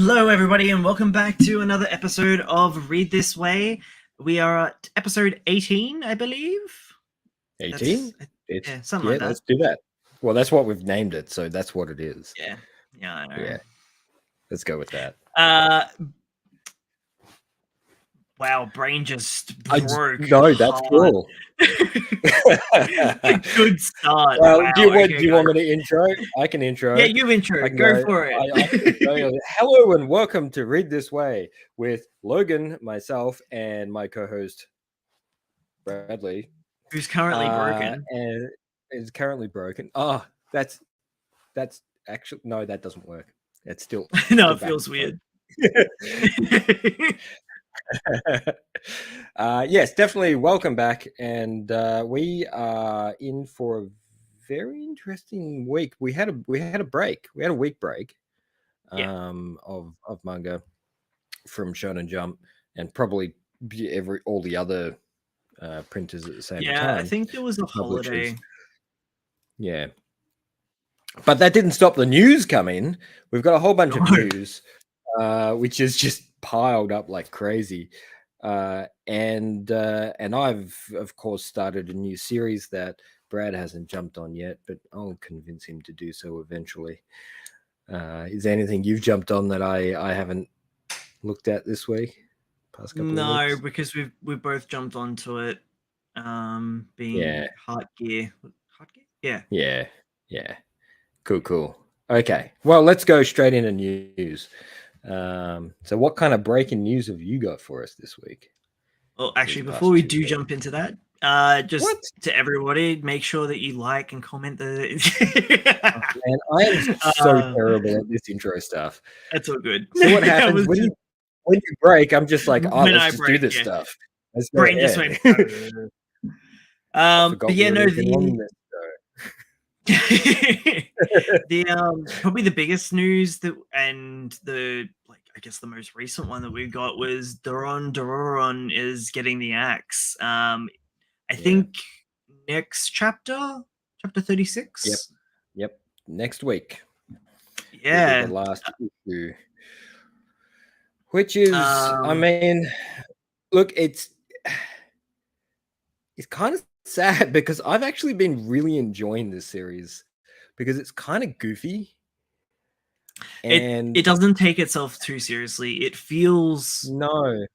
Hello, everybody, and welcome back to another episode of Read This Way. We are at episode 18, I believe. 18? Yeah, something like that. Let's do that. Well, that's what we've named it, so that's what it is. Yeah, I know. Yeah, let's go with that. Wow, brain just broke. No, that's cool. A good start. Well, wow, do you want me to intro? I can intro. Yeah, you intro. Go for it. Hello and welcome to Read This Way with Logan, myself, and my co-host Bradley, who's currently broken. And is currently broken. Oh, that's actually no, that doesn't work. It's still no, it feels weird. Yes, definitely welcome back, and we are in for a very interesting week. We had a break. We had a week break of manga from Shonen Jump, and probably all the other printers at the same time. Yeah, I think there was a holiday. Yeah, but that didn't stop the news coming. We've got a whole bunch of news, which is just piled up like crazy. And I've of course started a new series that Brad hasn't jumped on yet, but I'll convince him to do so eventually. Is there anything you've jumped on that I haven't looked at this week? Past couple of weeks? Because we've both jumped onto it. Being Heart Gear. Yeah. Cool. Okay, well, let's go straight into news. So what kind of breaking news have you got for us this week? Well, actually, before we do jump into that, to everybody, make sure that you like and comment the man, I am so terrible at this intro stuff. That's all good. So what happens when you break? I'm just like, let's just do this stuff. Brain just went. But yeah, no, probably the biggest news I guess the most recent one that we got was Dororon is getting the axe. I think next chapter 36. Yep. Next week. Yeah. The last issue. Which is, I mean, look, it's kind of sad because I've actually been really enjoying this series because it's kind of goofy. And it doesn't take itself too seriously. It feels like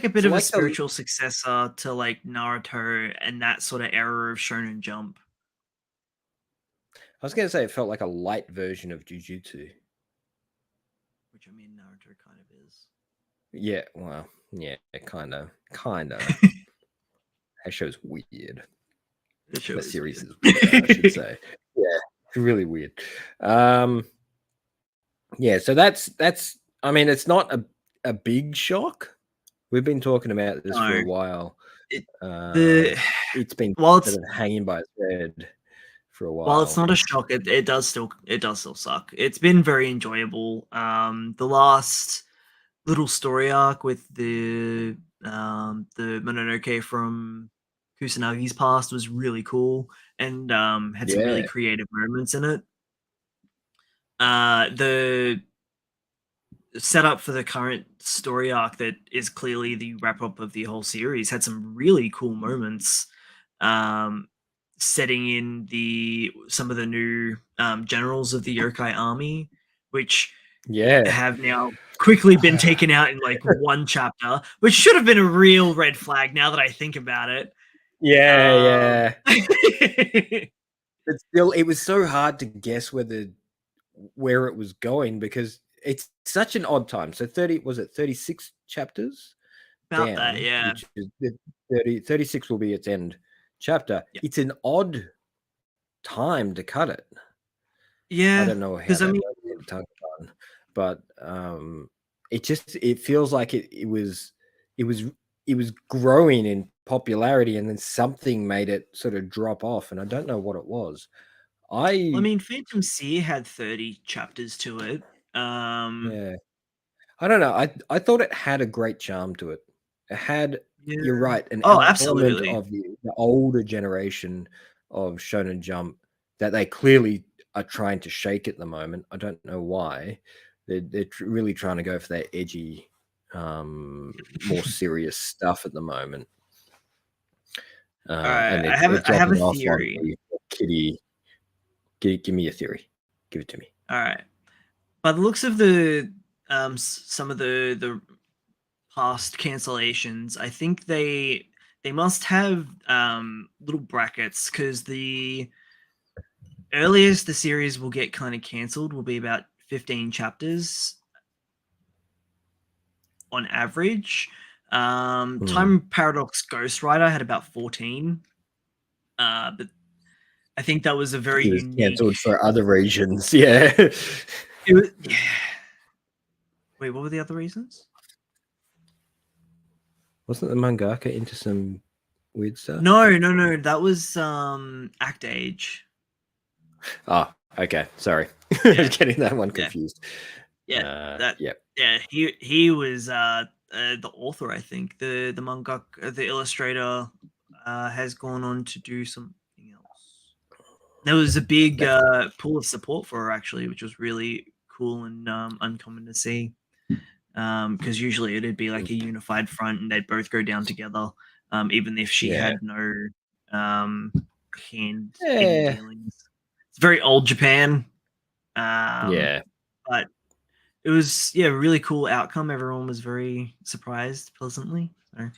a bit of a spiritual successor to like Naruto and that sort of era of Shonen Jump. I was going to say it felt like a light version of Jujutsu. Which I mean, Naruto kind of is. Yeah, well, yeah, kind of. That show's weird. The series is weird, I should say. Yeah, it's really weird. Yeah, so that's. I mean, it's not a big shock. We've been talking about this for a while. It's been sort of hanging by a thread for a while. While it's not a shock, it does still suck. It's been very enjoyable. The last little story arc with the Mononoke from Kusanagi's past was really cool and had some really creative moments in it. The setup for the current story arc that is clearly the wrap up of the whole series had some really cool moments, setting in some of the new generals of the yokai army, which have now quickly been taken out in like one chapter, which should have been a real red flag now that I think about it. Yeah. But still, it was so hard to guess where it was going because it's such an odd time. So 36 chapters? About that, yeah. 36 will be its end chapter. Yep. It's an odd time to cut it. Yeah. I don't know how but it feels like it was growing in popularity and then something made it sort of drop off, and I don't know what it was. I mean, Phantom Seer had 30 chapters to it. Yeah, I don't know. I thought it had a great charm to it. It had, you're right, an absolutely element of the older generation of Shonen Jump that they clearly are trying to shake at the moment. I don't know why, They're really trying to go for that edgy, more serious stuff at the moment. All right, And I they're have a dropping off on theory. the kitty. Give me a theory. Give it to me. All right, by the looks of the some of the past cancellations, I think they must have little brackets, because the earliest the series will get kind of cancelled will be about 15 chapters on average. Time Paradox Ghost Rider had about 14, but I think that was a very He was unique. cancelled for other reasons. Yeah. It was, yeah. Wait, what were the other reasons? Wasn't the mangaka into some weird stuff? No. That was Act Age. Oh, okay. Sorry. Yeah. Getting that one confused. Yeah. Yep. Yeah. He was the author, I think. The mangaka, the illustrator, has gone on to do something else. There was a big pool of support for her, actually, which was really cool and uncommon to see. Because usually it'd be like a unified front, and they'd both go down together, even if she Yeah. had no hand in the Yeah. dealings. It's very old Japan, Yeah. but it was really cool outcome. Everyone was very surprised, pleasantly. So,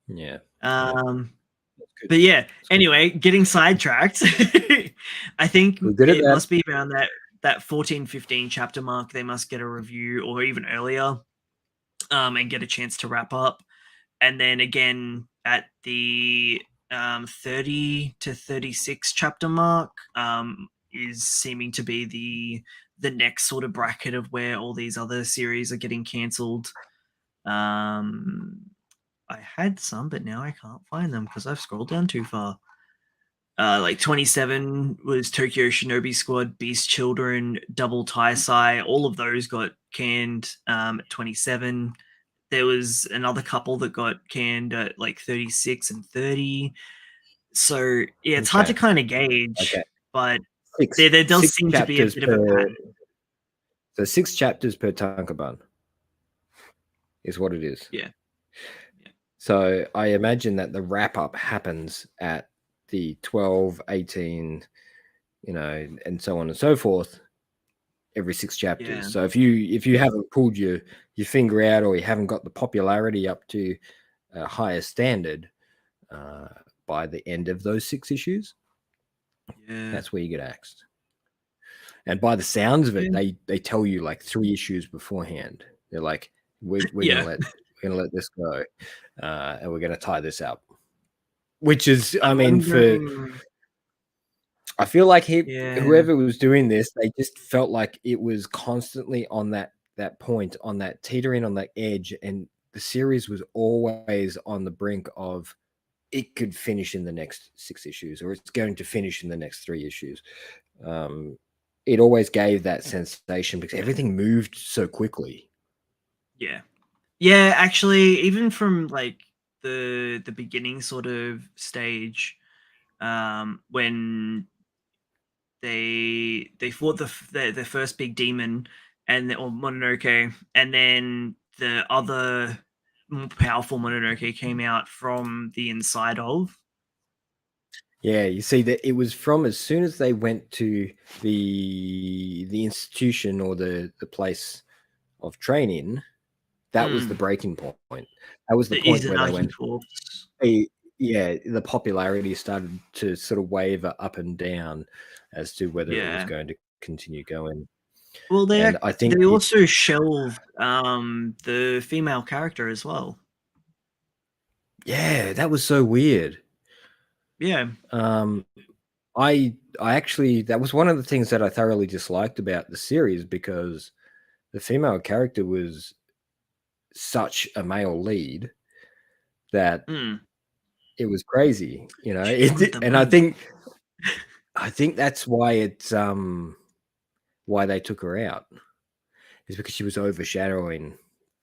Yeah. That's good. but yeah. Anyway, getting sidetracked. I think We're good at it that. must be around that 14, 15 chapter mark. They must get a review, or even earlier, and get a chance to wrap up. And then again at the 30 to 36 chapter mark is seeming to be the next sort of bracket of where all these other series are getting cancelled. I had some, but now I can't find them because I've scrolled down too far. Like 27 was Tokyo Shinobi Squad, Beast Children, Double Tai all of those got canned at 27. There was another couple that got canned at like 36 and 30. So yeah, it's hard to kind of gauge, Okay. but Six, there does six seem to be a chapters bit of a per. pattern. So 6 chapters per tankaban is what it is. Yeah. So I imagine that the wrap up happens at the 12, 18, and so on and so forth every 6 chapters. Yeah. So if you haven't pulled your finger out, or you haven't got the popularity up to a higher standard by the end of those 6 issues, that's where you get axed. And by the sounds of it, they tell you like 3 issues beforehand. They're like, we're gonna let this go, and we're gonna tie this up. Which is, I mean, I feel like whoever was doing this, they just felt like it was constantly on that point, on that teetering, on that edge, and the series was always on the brink of it could finish in the next 6 issues, or it's going to finish in the next 3 issues. It always gave that sensation because everything moved so quickly. Yeah, actually, even from like the beginning sort of stage, when they fought the first big demon, or Mononoke, and then the other more powerful Mononoke came out from the inside of. Yeah, you see that it was from as soon as they went to the institution, or the place of training, that was the breaking point. That was the point where they went, the popularity started to sort of waver up and down as to whether it was going to continue going. Well, I think they also shelved the female character as well. Yeah, that was so weird. Yeah. I actually, that was one of the things that I thoroughly disliked about the series, because the female character was such a male lead that it was crazy, and I think that's why it's why they took her out, is because she was overshadowing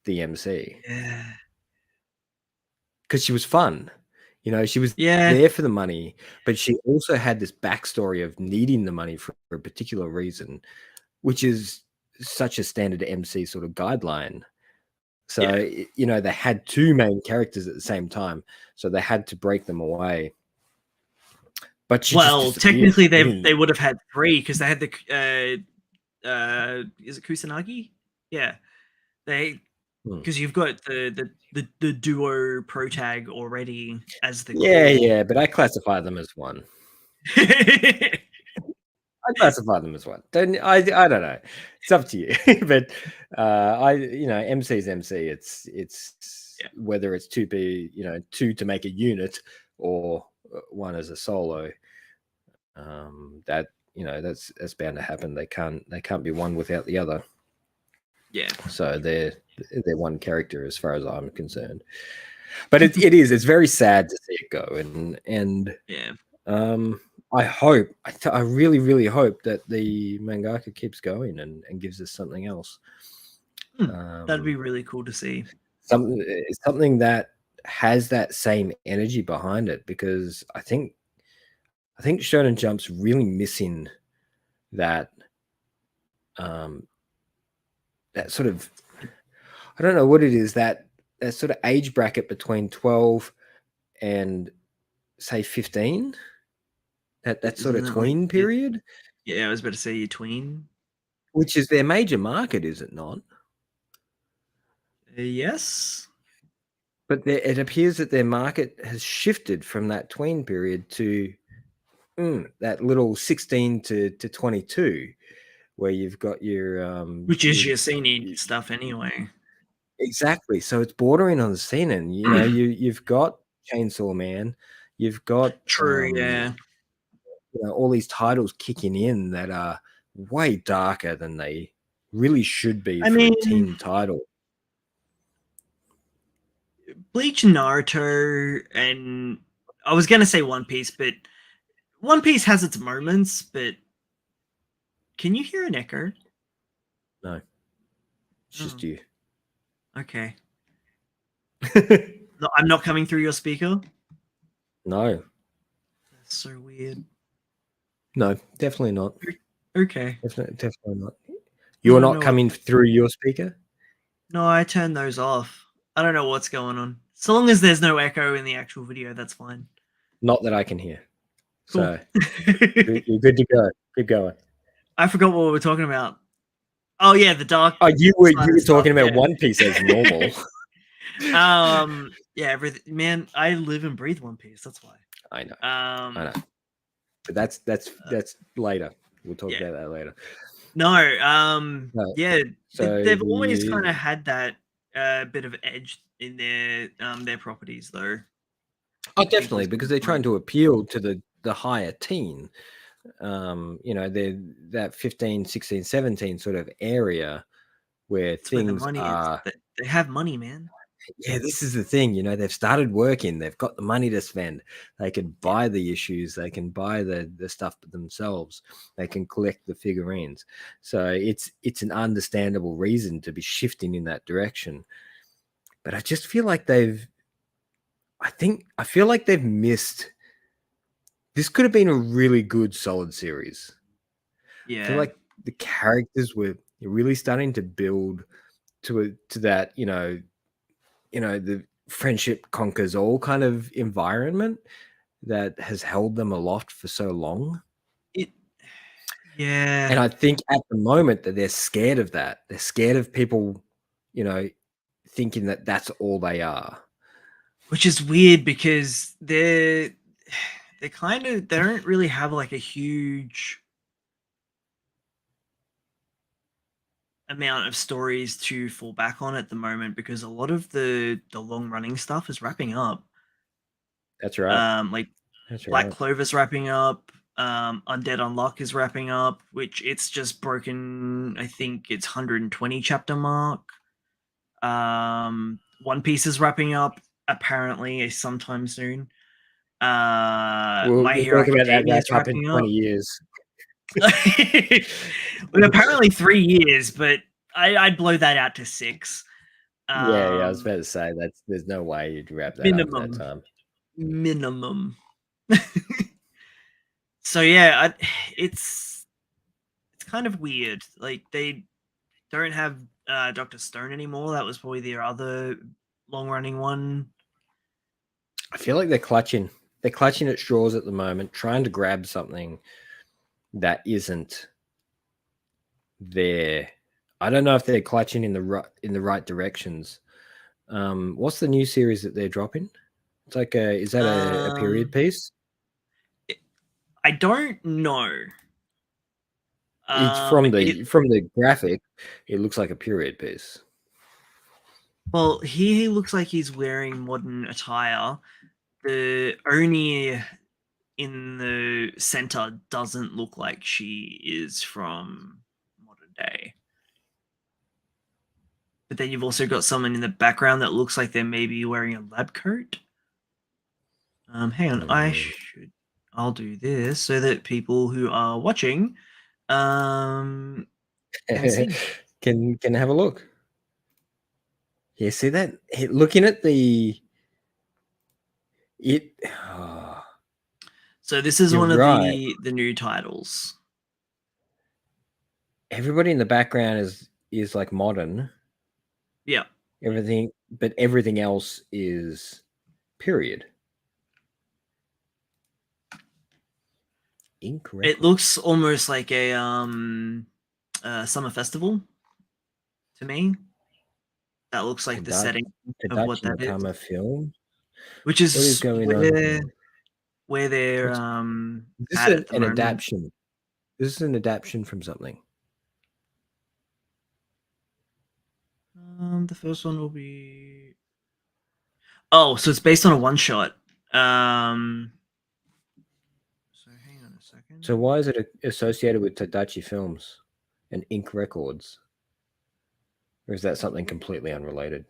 the MC. Yeah. Because she was fun. She was there for the money, but she also had this backstory of needing the money for a particular reason, which is such a standard MC sort of guideline. So, you know, they had two main characters at the same time, so they had to break them away. But she just technically they would have had 3 because they had the is it Kusanagi? Yeah, because you've got the duo pro tag already as the yeah, but I classify them as one. I classify them as one. I don't know. It's up to you. But MC's MC. It's whether it's two to make a unit or one as a solo. That's bound to happen. They can't be one without the other. Yeah. So they're one character as far as I'm concerned. But it's very sad to see it go, and yeah. I really, really hope that the mangaka keeps going and gives us something else. That'd be really cool to see. Something that has that same energy behind it, because I think Shonen Jump's really missing that that sort of, I don't know what it is, that sort of age bracket between 12 and say 15. That sort of tween period. Yeah, I was about to say your tween. Which is their major market, is it not? Yes. But it appears that their market has shifted from that tween period to that little 16 to 22, where you've got your which is your seinen stuff anyway. Exactly. So it's bordering on the seinen. You know, you've got Chainsaw Man, you've got True, yeah. You know, all these titles kicking in that are way darker than they really should be for a teen title. Bleach and Naruto, and I was gonna say One Piece, but One Piece has its moments, but can you hear an echo? No. It's just you. Okay. No, I'm not coming through your speaker? No. That's so weird. No, definitely not. Okay. Definitely not. You're not coming through your speaker? No, I turned those off. I don't know what's going on. So long as there's no echo in the actual video, that's fine. Not that I can hear. Cool. So you're good to go. Keep going. I forgot what we were talking about. Oh yeah, the dark. Oh, you were talking about One Piece as normal. Yeah, everything. Man, I live and breathe One Piece. That's why. I know. But that's later. We'll talk about that later. No, yeah. So they've always kind of had that bit of edge in their properties, though. Oh, definitely, because they're trying to appeal to the higher teen. You know, they're that 15, 16, 17 sort of area where things are. They have money, man. Yeah, this is the thing. You know, they've started working. They've got the money to spend. They can buy the issues. They can buy the stuff themselves. They can collect the figurines. So it's an understandable reason to be shifting in that direction. But I just feel like I feel like they've missed. This could have been a really good, solid series. Yeah. I feel like the characters were really starting to build to that, you know, the friendship conquers all kind of environment that has held them aloft for so long. Yeah. And I think at the moment that they're scared of that. They're scared of people, you know, thinking that that's all they are. Which is weird because they don't really have like a huge amount of stories to fall back on at the moment, because a lot of the long running stuff is wrapping up. That's right. Like That's Black right. Clover's wrapping up. Undead Unluck is wrapping up, which it's just broken. I think it's 120 chapter mark. One Piece is wrapping up apparently sometime soon. My Hero Academia is wrapping up. 20 years. Well, apparently 3 years, but I'd blow that out to 6. Yeah, I was about to say there's no way you'd wrap that up in that time. Minimum. So yeah, it's kind of weird. Like they don't have Dr. Stone anymore. That was probably their other long-running one. I feel like they're clutching at straws at the moment, trying to grab something that isn't there. I don't know if they're clutching in the right directions. What's the new series that they're dropping? It's like is that a period piece? I don't know. It's from the graphic. It looks like a period piece. Well, he looks like he's wearing modern attire. The Oni in the center doesn't look like she is from modern day. But then you've also got someone in the background that looks like they're maybe wearing a lab coat. Hang on, I'll do this so that people who are watching can see. can have a look. Yeah, see that? Looking at the it. Oh, so this is one of the new titles. Everybody in the background is like modern. Yeah. But everything else is period. Incorrect. It looks almost like a summer festival to me. That looks like the setting of what that is. Film. Which is what is going on? Where they're this at is the an moment. adaptation. This is an adaptation from something. The first one will be. Oh, so it's based on a one shot. So hang on a second. So why is it associated with Tadachi Films and Ink Records? Or is that something completely unrelated?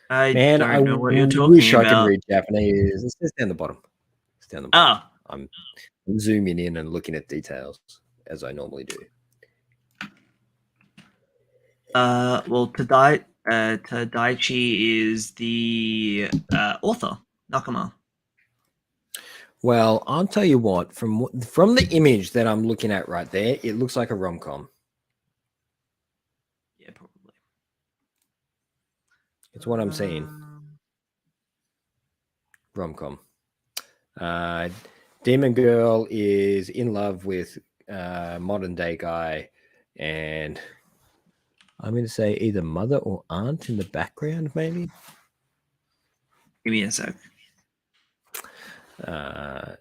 I don't know what you're talking wish about. I can read Japanese. It says down the bottom. It's down the bottom. I'm zooming in and looking at details as I normally do. Well, Tadaichi is the author, Nakama. Well, I'll tell you what. From the image that I'm looking at right there, it looks like a rom-com. Yeah, probably. It's what I'm seeing. Rom-com. Demon girl is in love with modern day guy, and I'm going to say either mother or aunt in the background, maybe. Give me a sec. Or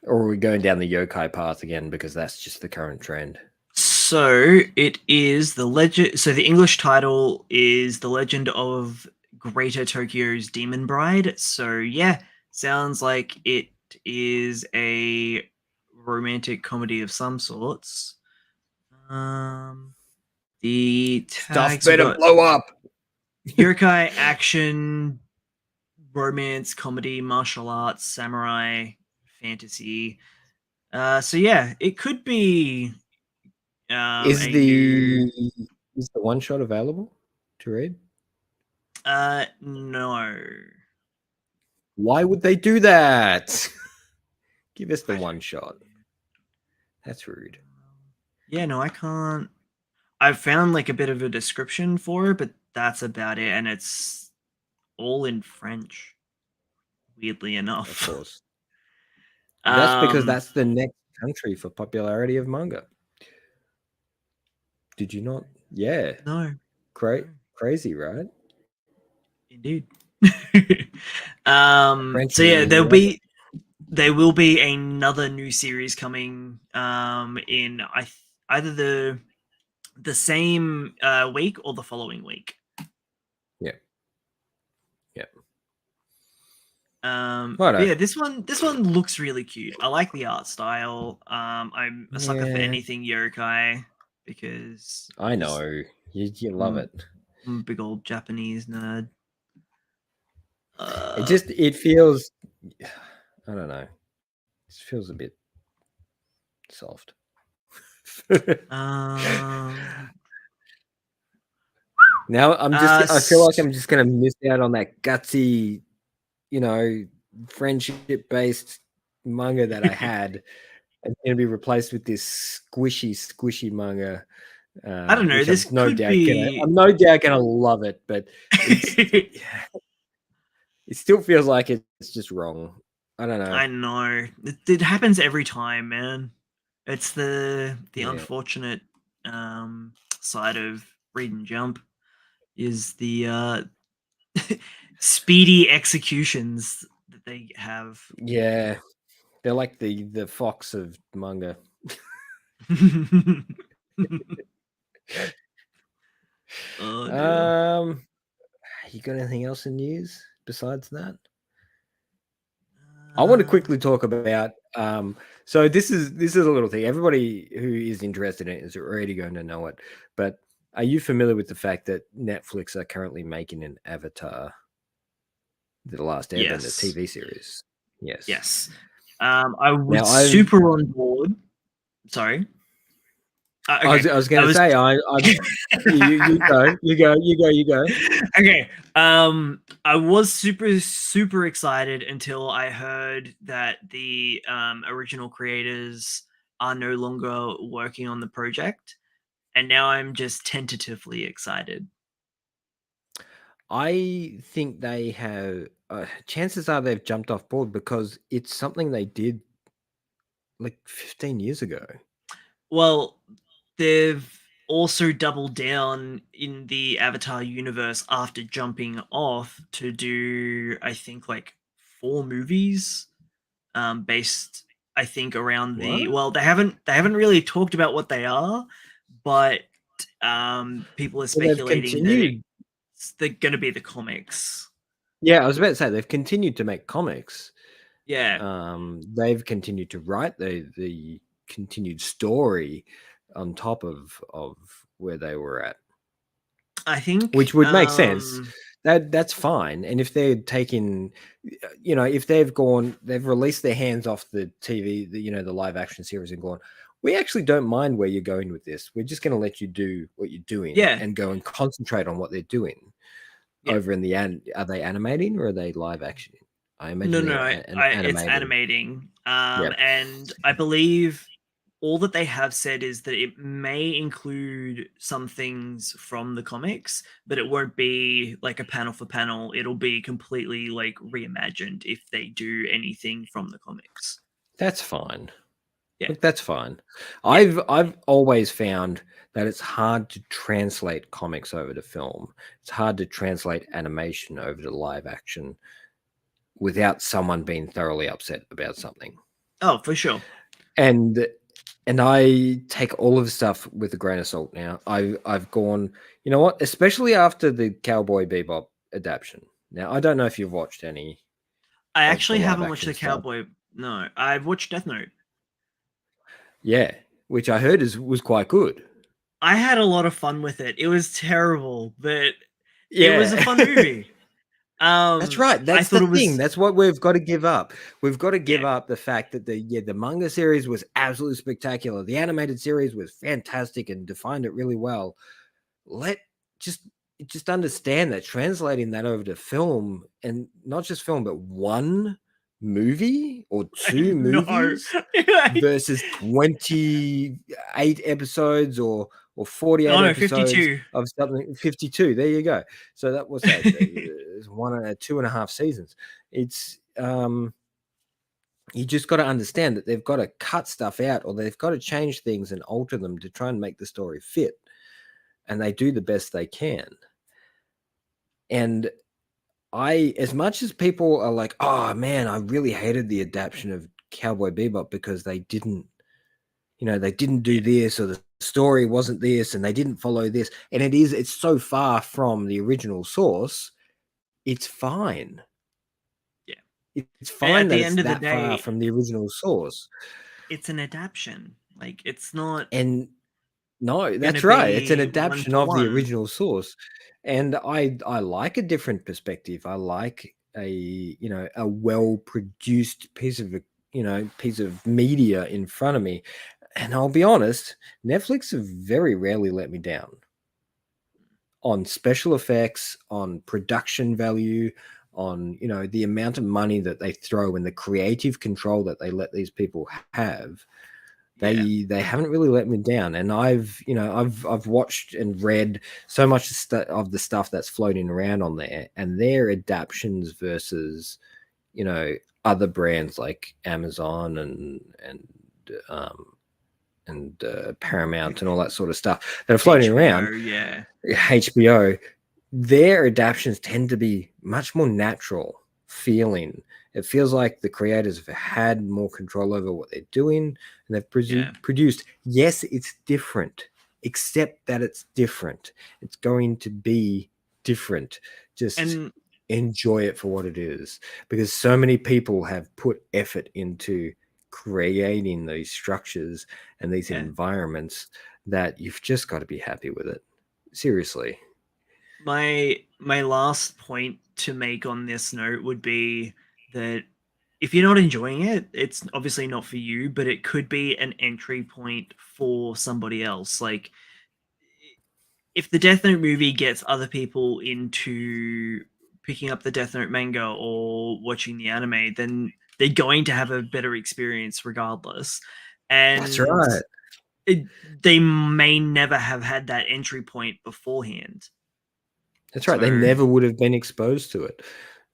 are we going down the yokai path again because that's just the current trend? So it is the legend. So the English title is The Legend of Greater Tokyo's Demon Bride. So yeah, sounds like it is a romantic comedy of some sorts. The tags stuff better blow up. Yokai, action, romance, comedy, martial arts, samurai, fantasy. So yeah, it could be. Is the one shot available to read? No. Why would they do that? Give us the one shot. That's rude. Yeah, no, I can't. I've found like a bit of a description for it, but that's about it, and it's all in French. Weirdly enough, of course. That's because that's the next country for popularity of manga. Did you not? Yeah. No. Crazy, right? Indeed. So yeah, there will be another new series coming in either the same week or the following week. Yeah. Yeah, this one looks really cute. I like the art style. I'm a sucker for anything yokai because I know you love it. I'm a big old Japanese nerd. It feels, I don't know, it feels a bit soft. Now I feel like I'm just gonna miss out on that gutsy, friendship based manga that I had It's going to be replaced with this squishy manga, I don't know. which This could I'm be. no doubt gonna love it. But it's it still feels like it's just wrong. I don't know. I know it happens every time, man. It's the Yeah, unfortunate side of read and jump is the speedy executions that they have. yeah. They're like the fox of manga. Oh dear. Um, you got anything else in news besides that? I want to Uh, quickly talk about. So this is a little thing. Everybody who is interested in it is already going to know it. But are you familiar with the fact that Netflix are currently making an Avatar, The Last Airbender yes, TV series? Yes. yes. I was Now I've super on board. Sorry. Okay. I was I going to was say you go. okay. I was super excited until I heard that the original creators are no longer working on the project, and now I'm just tentatively excited. I think they have. Chances are they've jumped off board because it's something they did like 15 years ago. Well, they've also doubled down in the Avatar universe after jumping off to do, I think, like 4 movies, based, I think, around What? well, they haven't really talked about what they are, but people are Well, they've speculating that continued. they're going to be the comics. Yeah, I was about to say they've continued to make comics. Yeah, They've continued to write the continued story on top of where they were at, I think. which would make sense. That's fine. And if they're taking, if they've released their hands off the TV, the live action series, and gone, we actually don't mind where you're going with this. We're just going to let you do what you're doing Yeah, and go and concentrate on what they're doing. yeah. Over in the end, are they animating or are they live action? I No, imagine no, they're it's animating. animating. Yeah, And I believe all that they have said is that it may include some things from the comics, but it won't be like a panel for panel. It'll be completely like reimagined if they do anything from the comics. that's fine. Yeah, Look, that's fine. yeah. I've always found that it's hard to translate comics over to film. It's hard to translate animation over to live action without someone being thoroughly upset about something. Oh, for sure. And I take all of the stuff with a grain of salt now. I've gone, you know what? Especially after the Cowboy Bebop adaptation. Now, I don't know if you've watched any I of the actually live haven't watched action the stuff. Cowboy. No, I've watched Death Note. Yeah, which I heard was quite good. I had a lot of fun with it. It was terrible, but it was a Yeah. fun movie. That's right. I That's the thought it thing. was. That's what we've got to give up. We've got to Yeah, give up the fact that the manga series was absolutely spectacular. The animated series was fantastic and defined it really well. Let just just understand that translating that over to film, and not just film, but one movie or I two know. movies versus 28 episodes or 48 Oh no, episodes 52. of something. 52, there you go. So that was that, one and 2.5 seasons. It's you just got to understand that they've got to cut stuff out, or they've got to change things and alter them to try and make the story fit, and they do the best they can. And as much as people are like, oh man, I really hated the adaptation of Cowboy Bebop because they didn't, they didn't do Yeah, this, or the story wasn't this, and they didn't follow this. And it's so far from the original source. It's fine. yeah. It's fine At that the it's end of the that far day, from the original source. it's an adaptation. Like it's not And no, gonna that's right. It's an be one adaptation for of the one. original source. And I like a different perspective. I like a well-produced piece of media in front of me. And I'll be honest, Netflix have very rarely let me down on special effects, on production value, on the amount of money that they throw and the creative control that they let these people have. Yeah. They haven't really let me down, and I've watched and read so much of the stuff that's floating around on there, and their adaptations versus other brands like Amazon um, and Paramount and all that sort of stuff that are floating around. HBO, yeah. HBO, their adaptations tend to be much more natural feeling. It feels like the creators have had more control over what they're doing, and they've Yeah. produced. Yes, it's different, except that it's different. It's going to be different. Just And enjoy it for what it is, because so many people have put effort into creating these structures and these yeah. environments that you've just got to be happy with it. Seriously. My last point to make on this note would be that if you're not enjoying it, it's obviously not for you, but it could be an entry point for somebody else. Like if the Death Note movie gets other people into picking up the Death Note manga or watching the anime, then they're going to have a better experience regardless. That's And right. it, they may never have had that entry point beforehand. That's right. They So, never would have been exposed to it.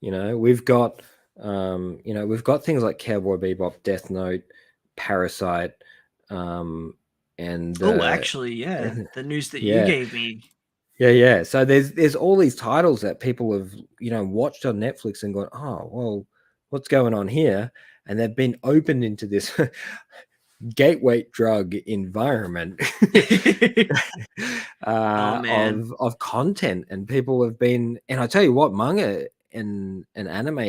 We've got we've got things like Cowboy Bebop, Death Note, Parasite, and oh, actually, yeah, the news that you yeah, gave me. yeah. So there's all these titles that people have watched on Netflix and gone, oh well, what's going on here? And they've been opened into this gateway drug environment Oh man, of content, and people have been, and I tell you what, manga and anime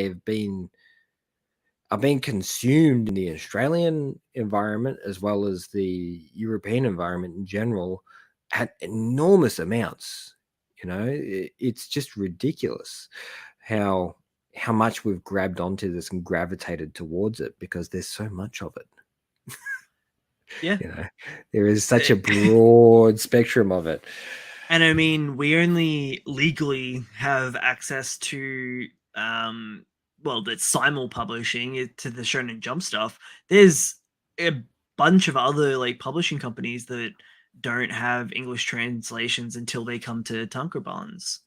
are being consumed in the Australian environment as well as the European environment in general at enormous amounts. It's just ridiculous how much we've grabbed onto this and gravitated towards it because there's so much of it. yeah. There is such a broad spectrum of it. And I mean, we only legally have access to, well, that's simul publishing it to the Shonen Jump stuff. There's a bunch of other like publishing companies that don't have English translations until they come to Tankobons.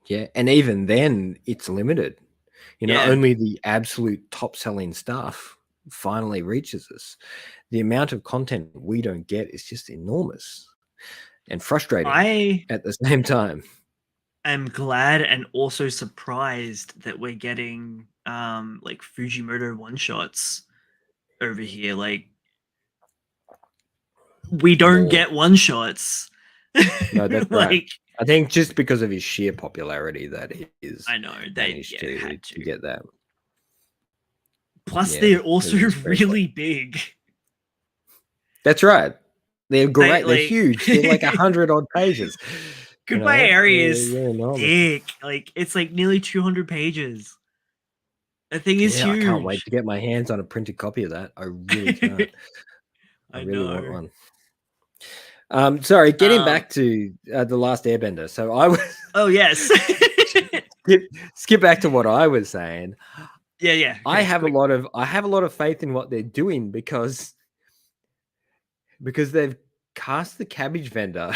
Yeah, and even then it's limited. Yeah, Only the absolute top selling stuff finally reaches us. The amount of content we don't get is just enormous and frustrating I at the same time. am glad and also surprised that we're getting like Fujimoto one shots over here. Like we don't More. get one shots. No, that's right. Like I think just because of his sheer popularity that he's I know they managed had to get that. Plus, Yeah, they're it also is very funny. really big. That's right. They're They great. They're huge. They're like 100 odd pages. Goodbye Area is They're enormous. thick. Like it's like nearly 200 pages. That thing is Yeah, I can't wait huge. to get my hands on a printed copy of that. I really can't. I I really want know. one. Sorry, getting Um. back to the Last Airbender. So I was Oh yes. skip back to what I was saying. Yeah. Yeah. I Okay. have Quick. a lot of faith in what they're doing because they've cast the cabbage vendor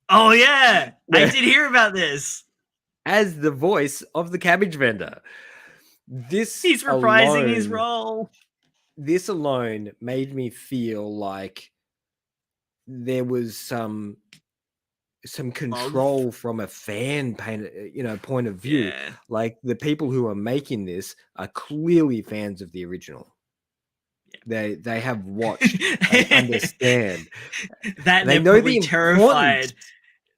Oh yeah. I did hear about this. as the voice of the cabbage vendor. He's reprising his role. This alone made me feel like there was some control from a fan point of view. Yeah. Like the people who are making this are clearly fans of the original. They have watched and understand. That And and they they're know probably the importance. terrified.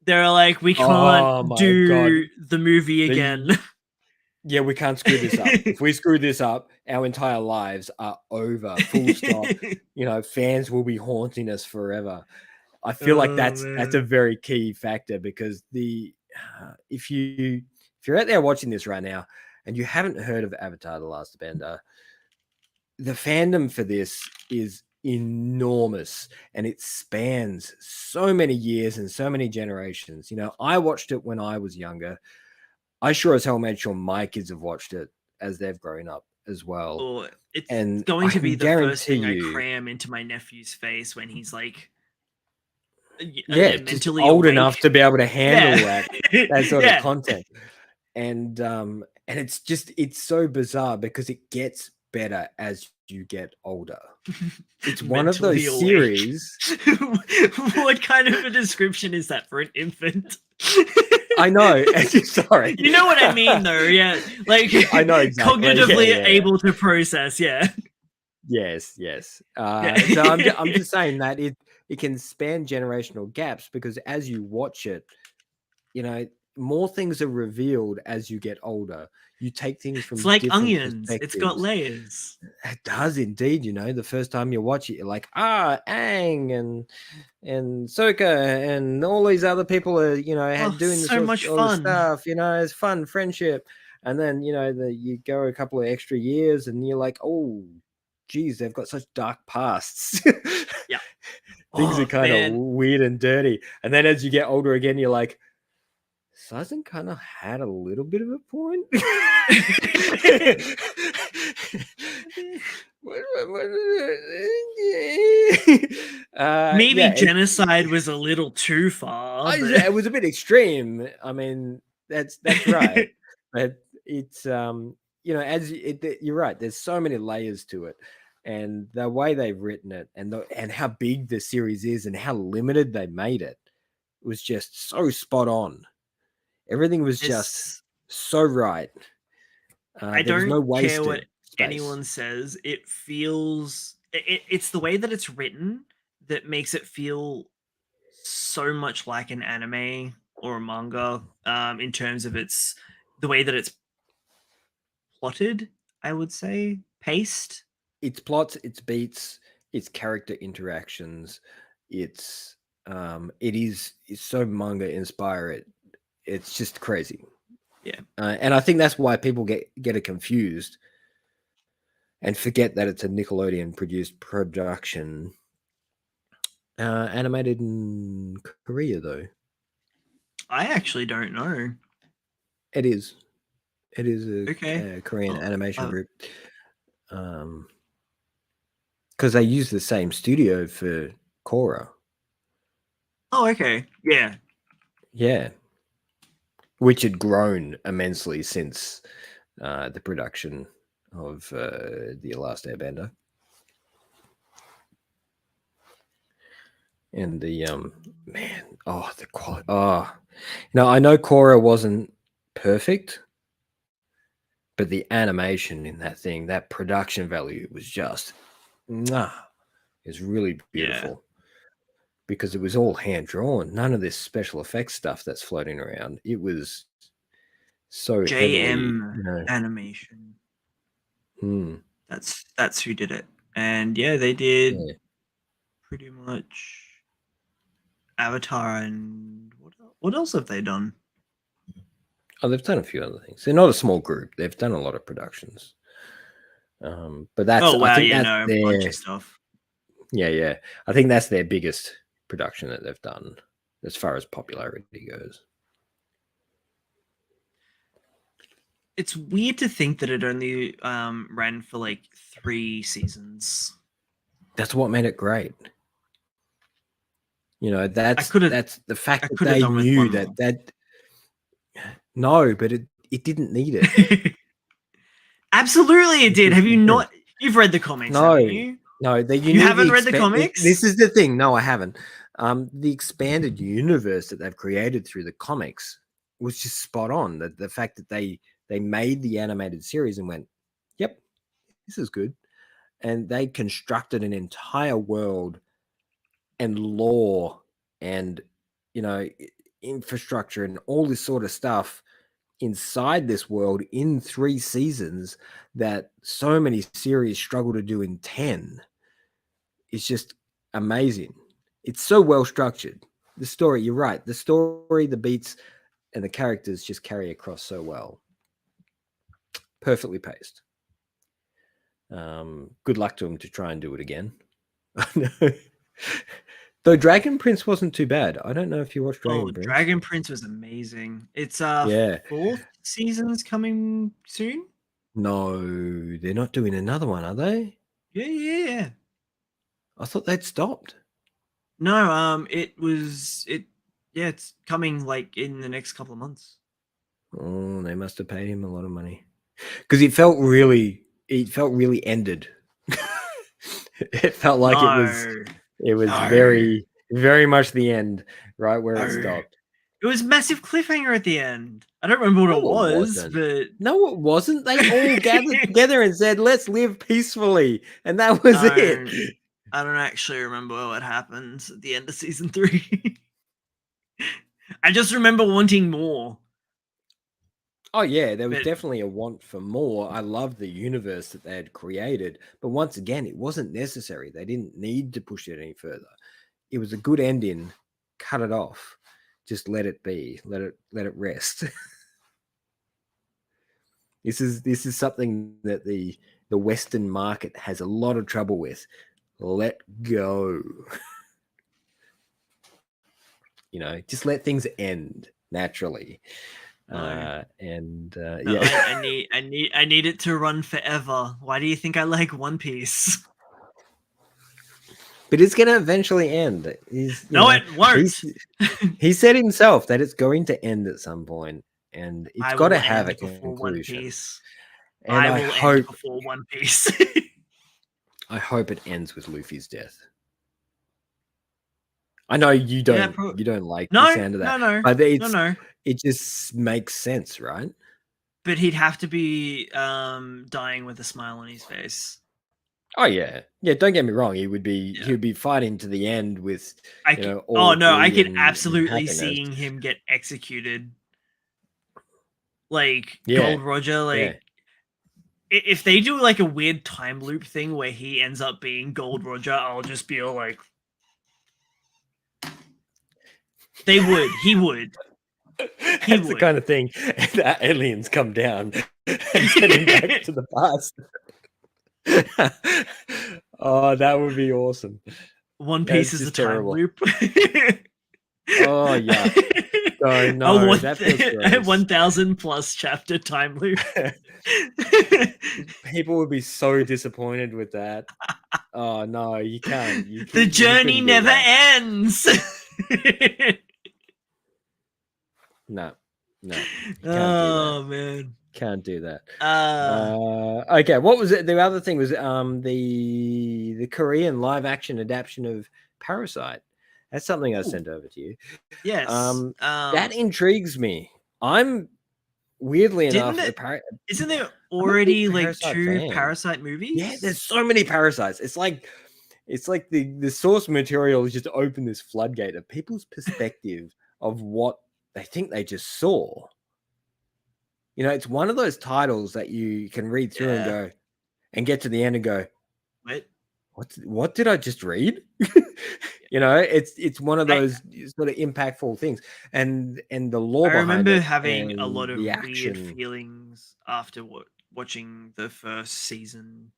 They're like, we can't Oh my god. do the movie again. Yeah, we can't screw this up. If we screw this up, our entire lives are over. Full stop. Fans will be haunting us forever. I feel like Oh that's a man. very key factor because if you're out there watching this right now and you haven't heard of Avatar: The Last Airbender, the fandom for this is enormous and it spans so many years and so many generations. I watched it when I was younger. I sure as hell made sure my kids have watched it as they've grown up. as well. Or it's And going I to be can the first guarantee thing I you, cram into my nephew's face when he's like yeah, just mentally old enough awake. to be able to handle Yeah. that sort of Yeah. content. And it's so bizarre because it gets better as you get older. It's one of Mentally those awake. series. What kind of a description is that for an infant? I know. Sorry. You know what I mean, though, yeah. Like I know exactly. cognitively Yeah. able to process, yeah. Yes. Yeah. So I'm just saying that it can span generational gaps because as you watch it, more things are revealed as you get older. You take things It's from like different onions. It's got perspectives. layers. It does indeed. The first time you watch it, you're like, Aang and Soka and all these other people are, Oh, doing this so much all this fun. stuff. It's fun, friendship, and then you go a couple of extra years, and you're like, oh, geez, they've got such dark pasts. Yeah. Things are Oh, kind of man. weird and dirty, and then as you get older again, you're like, Sazin kind of had a little bit of a point. Maybe Yeah, genocide was a little too far, but it was a bit extreme. I mean, that's right, but it's you're right. There's so many layers to it, and the way they've written it, and how big the series is, and how limited they made it was just so spot on. Everything was just it's so right. I There was no don't care what wasted space. anyone says. It feels it's the way that it's written that makes it feel so much like an anime or a manga, in terms of the way that it's plotted, I would say, paced. Its plots, its beats, its character interactions, it's so manga inspired. It's just crazy. Yeah. And I think that's why people get it confused and forget that it's a Nickelodeon produced production. Animated in Korea, though. I actually don't know. It is. It is Okay. a Korean Oh, animation group. Because they use the same studio for Korra. oh, okay. Yeah. Yeah. Which had grown immensely since the production of The Last Airbender. And the the quality. I know Korra wasn't perfect, but the animation in that thing, that production value was just is really beautiful. Yeah. Because it was all hand drawn. None of this special effects stuff that's floating around. It was so heavily, JM Animation. Hmm. That's who did it. And yeah, they did Yeah. pretty much Avatar and what else have they done? Oh, they've done a few other things. They're not a small group. They've done a lot of productions. But I Oh wow, think that's a bunch their of stuff. yeah. I think that's their biggest production that they've done as far as popularity goes. It's weird to think that it only ran for like 3 seasons. That's what made it great. That's the fact that they knew that no, but it didn't need it. Absolutely, it did. Have you not? You've read the comics, No, haven't you? no. You haven't read the comics? This is the thing. No, I haven't. The expanded universe that they've created through the comics was just spot on. The fact that they made the animated series and went, "Yep, this is good," and they constructed an entire world and lore and infrastructure and all this sort of stuff inside this world in 3 seasons that so many series struggle to do in 10. It's just amazing. It's so well structured. The story, you're right. The story, the beats, and the characters just carry across so well. Perfectly paced. Good luck to them to try and do it again. Though Dragon Prince wasn't too bad. I don't know if you watched Dragon Prince. Dragon Prince was amazing. It's 4th season's coming soon. No, they're not doing another one, are they? Yeah. I thought they'd stopped. No, yeah, it's coming like in the next couple of months. Oh, they must have paid him a lot of money. Because it felt really ended. It felt like it was No. very, very much the end, right where it No. stopped. It was massive cliffhanger at the end. I don't remember what No, it was, it wasn't. but No, it wasn't. They all gathered together and said, "Let's live peacefully," and that was it. I don't actually remember what happens at the end of season 3. I just remember wanting more. Oh yeah, there was But definitely a want for more. I loved the universe that they had created, but once again, it wasn't necessary. They didn't need to push it any further. It was a good ending. Cut it off. Just let it be. Let it rest. This is something that the Western market has a lot of trouble with. Let go. Just let things end naturally. no. No, yeah, I need it to run forever. Why do you think I like One Piece? But it's going to eventually end. No, it won't. He said himself that it's going to end at some point, and it's got to have a before One conclusion. Piece. And I will end before One Piece. I hope it ends with Luffy's death. I know you don't you don't like the sound of that, but it just makes sense, right? But he'd have to be dying with a smile on his face. Oh yeah. Don't get me wrong. He would be fighting to the end with I could absolutely seeing him get executed. Like Gold Roger, like if they do like a weird time loop thing where he ends up being Gold Roger, I'll just be all like, he would. That's the kind of thing that aliens come down and send him back to the past. Oh, that would be awesome. One Piece is a terrible. Time loop. Oh yeah. Oh no, that feels gross. 1,000 plus chapter time loop. People would be so disappointed with that. Oh no, you can't. The journey never ends. No. Oh man, can't do that. Okay, what was it? The other thing was the Korean live action adaptation of Parasite. That's something I sent over to you. Yes. That intrigues me. I'm weirdly enough. Isn't there already like 2 Parasite movies? Yeah, there's so many Parasites. It's like the source material has just opened this floodgate of people's perspective of what they think they just saw. It's one of those titles that you can read through and go, and get to the end and go, what did I just read? It's one of those sort of impactful things, and the lore. I remember having a lot of weird feelings after watching the first season.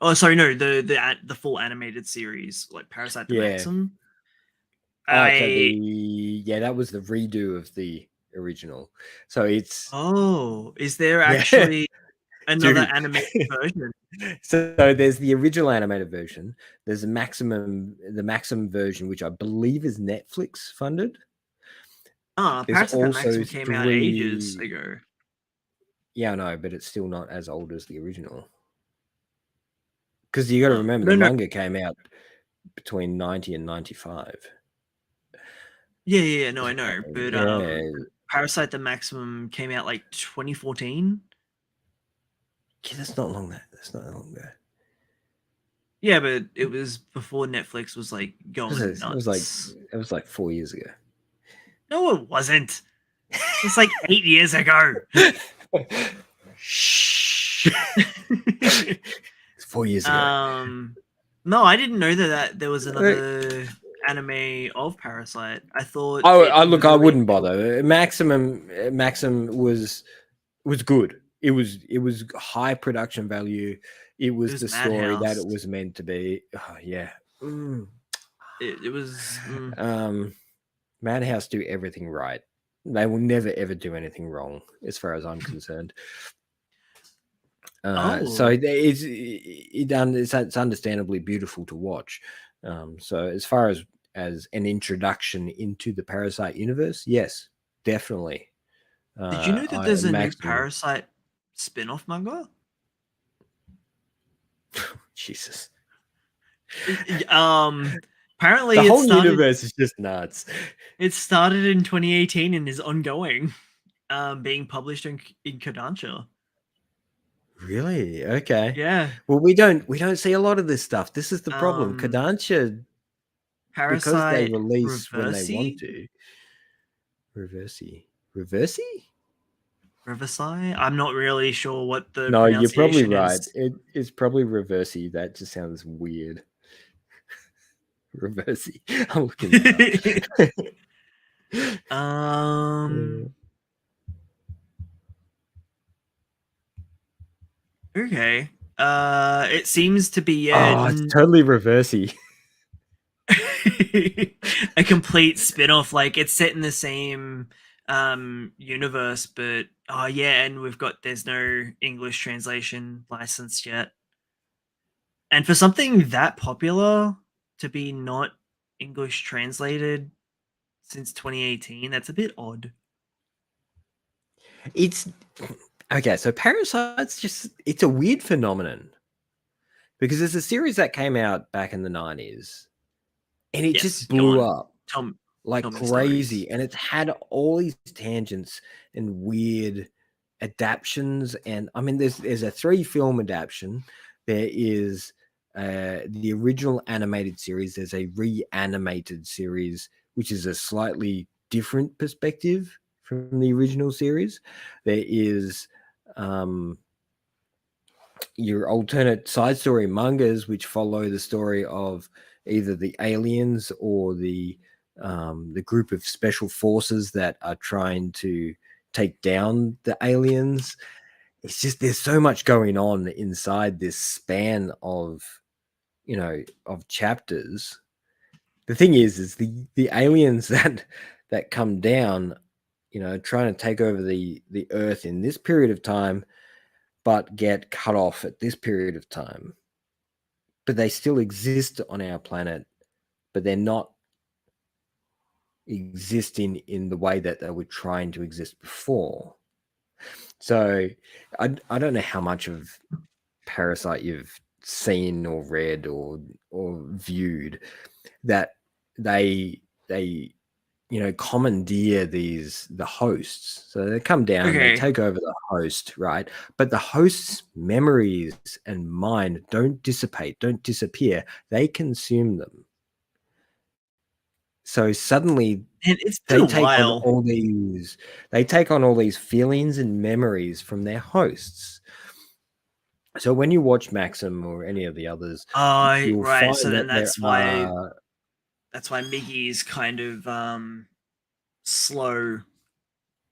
Oh, sorry, no, the full animated series, like Parasite the Maxim. That was the redo of the original. So it's is there actually another animated version? So there's the original animated version. There's the Maxim version, which I believe is Netflix funded. Parasite the Maxim came out ages ago. Yeah, I know, but it's still not as old as the original. Because you got to remember, the manga came out between 90 and 95. Yeah, no, I know. But Parasite the Maximum came out like 2014. Yeah, that's not long ago. Yeah, but it was before Netflix was like going nuts. It was like 4 years ago. No, it wasn't. It's like 8 years ago. Shh. It's 4 years ago. No, I didn't know that there was another anime of Parasite. I thought. I wouldn't bother. Maxim was good. It was high production value. It was the story that it was meant to be. Oh yeah. It was. Madhouse do everything right. They will never ever do anything wrong, as far as I'm concerned. So Oh, it's understandably beautiful to watch. So as far as an introduction into the Parasite universe, yes, definitely. did you know that there's a new Maximum. Parasite spin-off manga? Jesus, the Apparently whole universe is just nuts. it started in 2018 and is ongoing, being published in Kodansha. Really? Okay. Yeah. Well, we don't see a lot of this stuff. This is the problem. Um, Kodansha, because they Parasite release when they want Reversi? to. Reversey. Reversey? Reversi? I'm not really sure what the No, you're probably pronunciation right. is. It's probably reversey. That just sounds weird. Reversey. I'm looking that up. um, okay. It seems to be Oh, it's totally reversey. a complete spin-off. Like it's set in the same universe, but oh yeah, and there's no English translation licensed yet. And for something that popular to be not English translated since 2018, that's a bit odd. It's okay. So Parasite's it's a weird phenomenon because there's a series that came out back in the 90s and it Yes, just go blew on. up Tell like tell me the stories. crazy, and it's had all these tangents and weird adaptions. And I mean, there's a 3 film adaptation. There is the original animated series. There's a reanimated series, which is a slightly different perspective from the original series. There is your alternate side story mangas, which follow the story of either the aliens or the group of special forces that are trying to take down the aliens. It's just there's so much going on inside this span of of chapters. The thing is the aliens that come down, trying to take over the Earth in this period of time, but get cut off at this period of time. But they still exist on our planet, but they're not existing in the way that they were trying to exist before. So I don't know how much of Parasite you've seen or read or viewed that they commandeer the hosts. So they come down, they Okay. take over the host, right? But the host's memories and mind don't dissipate, don't disappear. They consume them. So suddenly And it's been they a take on while. all these feelings and memories from their hosts. So when you watch Maxim or any of the others, you'll Right. find So then that there are that's why Miggy's kind of slow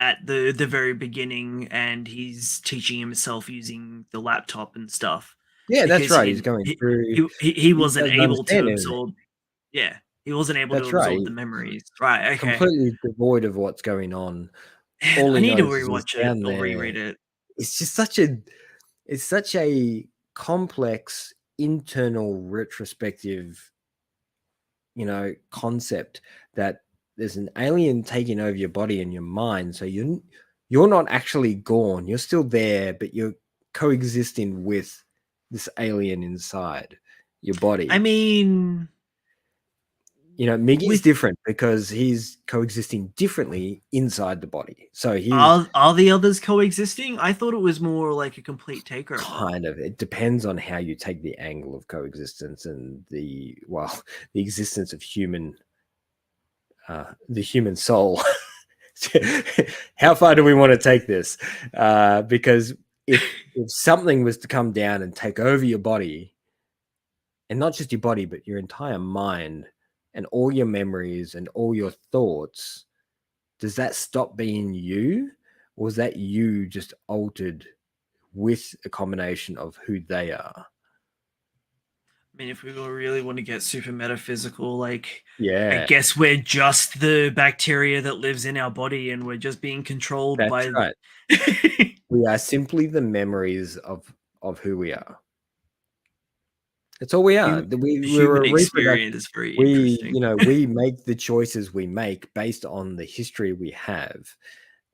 at the very beginning, and he's teaching himself using the laptop and stuff yeah, that's because right. He's going through. he He wasn't doesn't able to understand anything. absorb. Yeah, he wasn't able to That's right. absorb the memories. Right. Okay. Completely devoid of what's going on. Man, All I he need to knows is he's rewatch it down or there. reread it. It's just such a complex internal retrospective, concept that there's an alien taking over your body and your mind. So you're not actually gone. You're still there, but you're coexisting with this alien inside your I body. mean, Miggy's with different because he's coexisting differently inside the body. So he's are the others coexisting? I thought it was more like a complete takeover. kind of, it depends on how you take the angle of coexistence and the existence of the human soul. How far do we want to take this? Because if something was to come down and take over your body, and not just your body, but your entire mind and all your memories and all your thoughts, does that stop being you? Or is that you just altered with a combination of who they are? I mean, if we really want to get super metaphysical, like, I Yeah, guess we're just the bacteria that lives in our body and we're just being controlled that's by. right. We are simply the memories of who we are. That's all we are. We're Human a reproduction. experience is very We, interesting. you know, we make the choices we make based on the history we have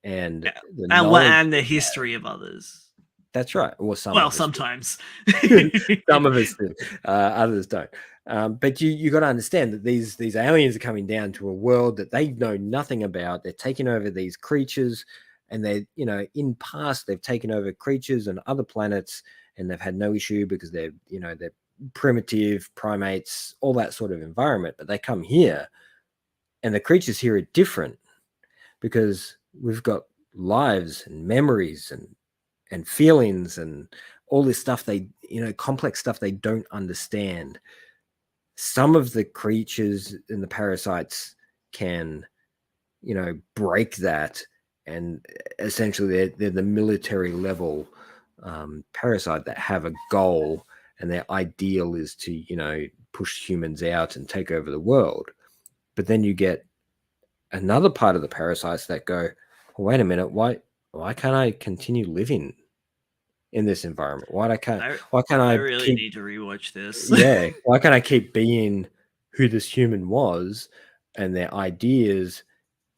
and Yeah. the And what knowledge. and the history of others. That's right. Or some Well, of us sometimes. do. Some of us do. Others don't. But you got to understand that these aliens are coming down to a world that they know nothing about. They're taking over these creatures, and they, you know, in past they've taken over creatures and other planets, and they've had no issue because they're, you know, they're primitive primates, all that sort of environment. But they come here, and the creatures here are different because we've got lives and memories and feelings and all this stuff, they, you know, complex stuff they don't understand. Some of the creatures and the parasites can, you know, break that, and essentially they're the military level parasite that have a goal, and their ideal is to, you know, push humans out and take over the world. But then you get another part of the parasites that go, well, wait a minute, why can't I continue living in this environment? Why can't I I really keep, need to rewatch this. yeah, why can't I keep being who this human was and their ideas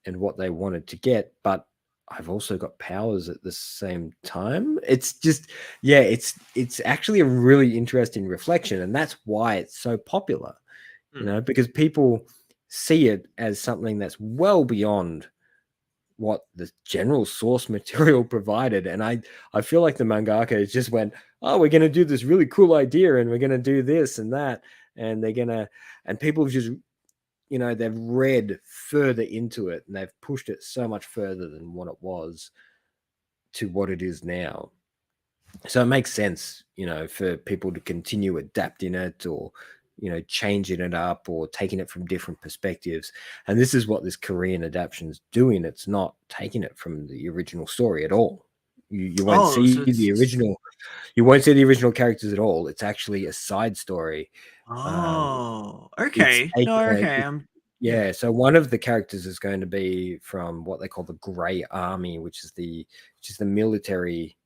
and what they wanted to get, but I've also got powers at the same time? It's just, yeah, it's actually a really interesting reflection, and that's why it's so popular, you know, because people see it as something that's well beyond what the general source material provided. And I feel like the mangaka just went, oh, we're going to do this really cool idea, and we're going to do this and that, and they're going to, and people have just, you know, they've read further into it, and they've pushed it so much further than what it was to what it is now. So it makes sense, you know, for people to continue adapting it, or, you know, changing it up or taking it from different perspectives. And this is what this Korean adaptation is doing. It's not taking it from the original story at all. You won't Oh, so see it's the original. You won't see the original characters at all. It's actually a side story. oh, It's okay. No, taken a, okay. Yeah. yeah. So one of the characters is going to be from what they call the Grey Army, which is the military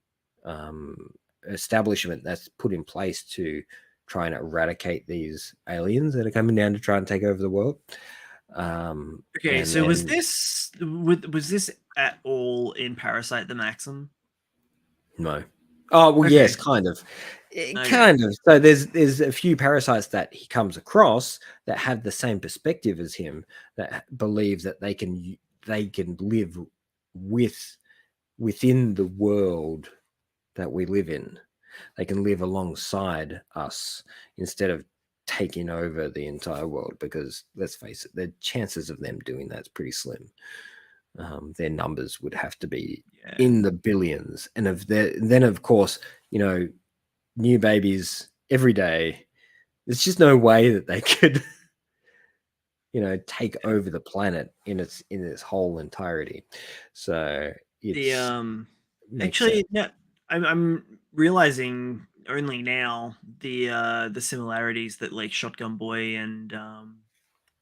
establishment that's put in place to try and eradicate these aliens that are coming down to try and take over the world. Okay, And so was then this at all in Parasite the Maxim? no. Oh well, Okay. yes, kind of. Okay. Kind of. So there's a few parasites that he comes across that have the same perspective as him, that believe that they can live within the world that we live in. They can live alongside us instead of taking over the entire world, because let's face it, the chances of them doing that's pretty slim. Their numbers would have to be Yeah. in the billions, and then of course, you know, new babies every day. There's just no way that they could, you know, take Yeah. over the planet in its whole entirety. So The it's makes sense. actually no, I'm realizing only now the similarities that like Shotgun Boy and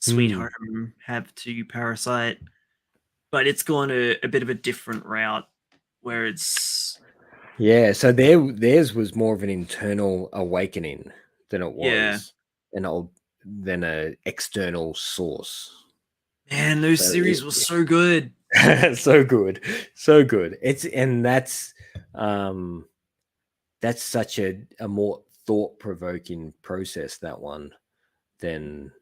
Sweet Hmm. Home have to Parasite, but it's gone a bit of a different route where it's Yeah, so theirs was more of an internal awakening than it yeah. was an old than a external source. Man, those So series were so good. so good, so good. It's and that's such a more thought provoking process, that one, than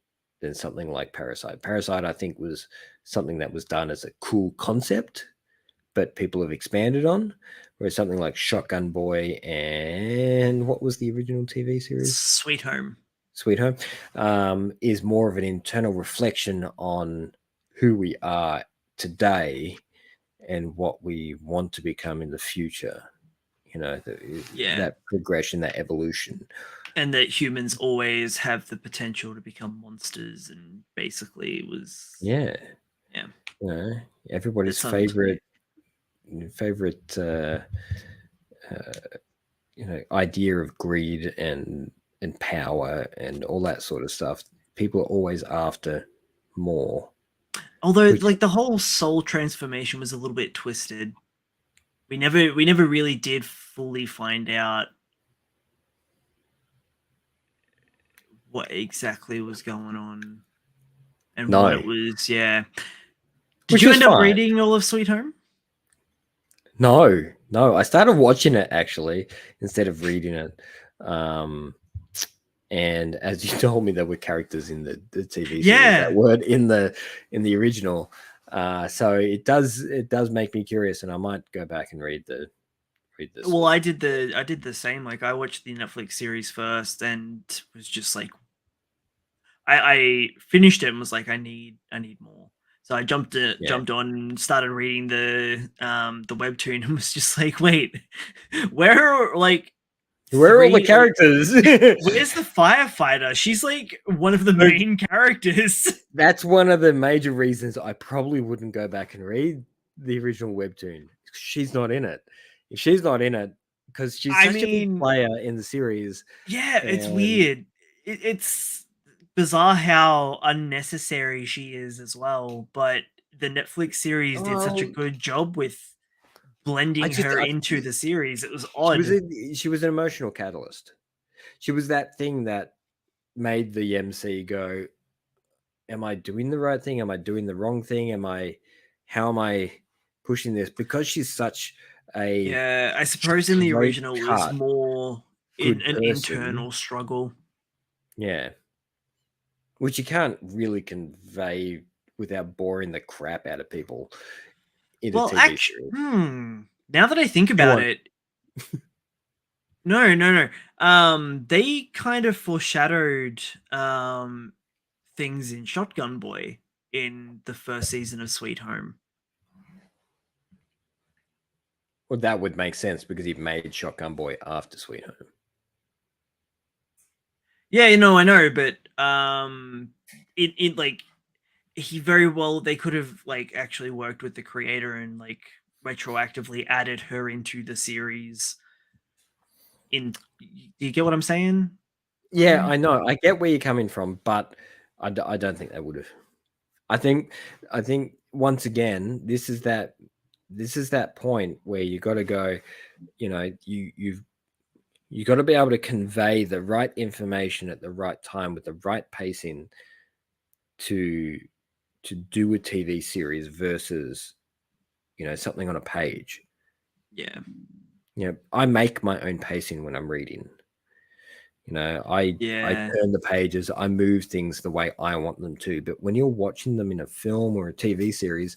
something like Parasite. Parasite, I think, was something that was done as a cool concept, but people have expanded on. Whereas something like Shotgun Boy and what was the original TV series? Sweet Home. Sweet Home, is more of an internal reflection on who we are today and what we want to become in the future. You know, Yeah. that progression, that evolution. And that humans always have the potential to become monsters, and basically it was Yeah, yeah, you know, there's everybody's something to it. favorite you know, idea of greed and power and all that sort of stuff. People are always after more, Although which like the whole soul transformation was a little bit twisted. We never really did fully find out what exactly was going on and what No, it was. Yeah. Did which you was end up fine. reading all of Sweet Home? No, no. I started watching it actually instead of reading it. And as you told me, there were characters in the TV series that Yeah. weren't in the original. So it does make me curious, and I might go back and read the Well, Sweet. I did the same. Like I watched the Netflix series first and was just like I finished it and was like I need more. So I Yeah. jumped on and started reading the webtoon and was just like, wait, where are like Where are all the three like characters? where's the firefighter? She's like one of the Look, main characters. that's one of the major reasons I probably wouldn't go back and read the original webtoon. She's not in it. If she's not in it, because she's I such a big mean, player in the series, yeah, it's and weird. It's bizarre how unnecessary she is as well, but the Netflix series did such a oh, good job with I blending just her I, into the series. It was she was odd. she was an emotional catalyst. She was that thing that made the MC go, am I doing the right thing? Am I doing the wrong thing? How am I pushing this? Because she's such a Yeah, I suppose in the straight original it was cut more in good an person. internal struggle. Yeah. Which you can't really convey without boring the crap out of people in a Well, TV actually, series. now that I think Go about on. it, no. They kind of foreshadowed things in Shotgun Boy in the first season of Sweet Home. Well, that would make sense because he made Shotgun Boy after Sweet Home. Yeah, you know, I know, but it like he very well they could have like actually worked with the creator and like retroactively added her into the series. In do you get what I'm saying? Yeah, I know. I get where you're coming from, but I don't think they would have. I think I think once again, this is that point where you got to go. You got to be able to convey the right information at the right time with the right pacing to do a TV series versus something on a page. Yeah, I make my own pacing when I'm reading. I yeah, turn the pages, I move things the way I want them to. But when you're watching them in a film or a TV series,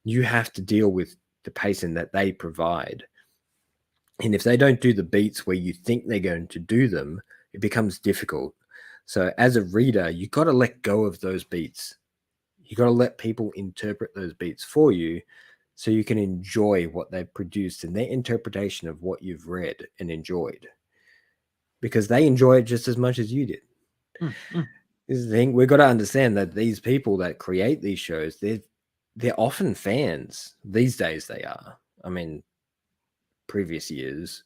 you have to deal with the pacing that they provide. And if they don't do the beats where you think they're going to do them, it becomes difficult. So as a reader, you got to let go of those beats. You got to let people interpret those beats for you so you can enjoy what they've produced and their interpretation of what you've read and enjoyed, because they enjoy it just as much as you did. mm, mm. This is the thing. We've got to understand that these people that create these shows, they're often fans. These days they are. I mean, previous years,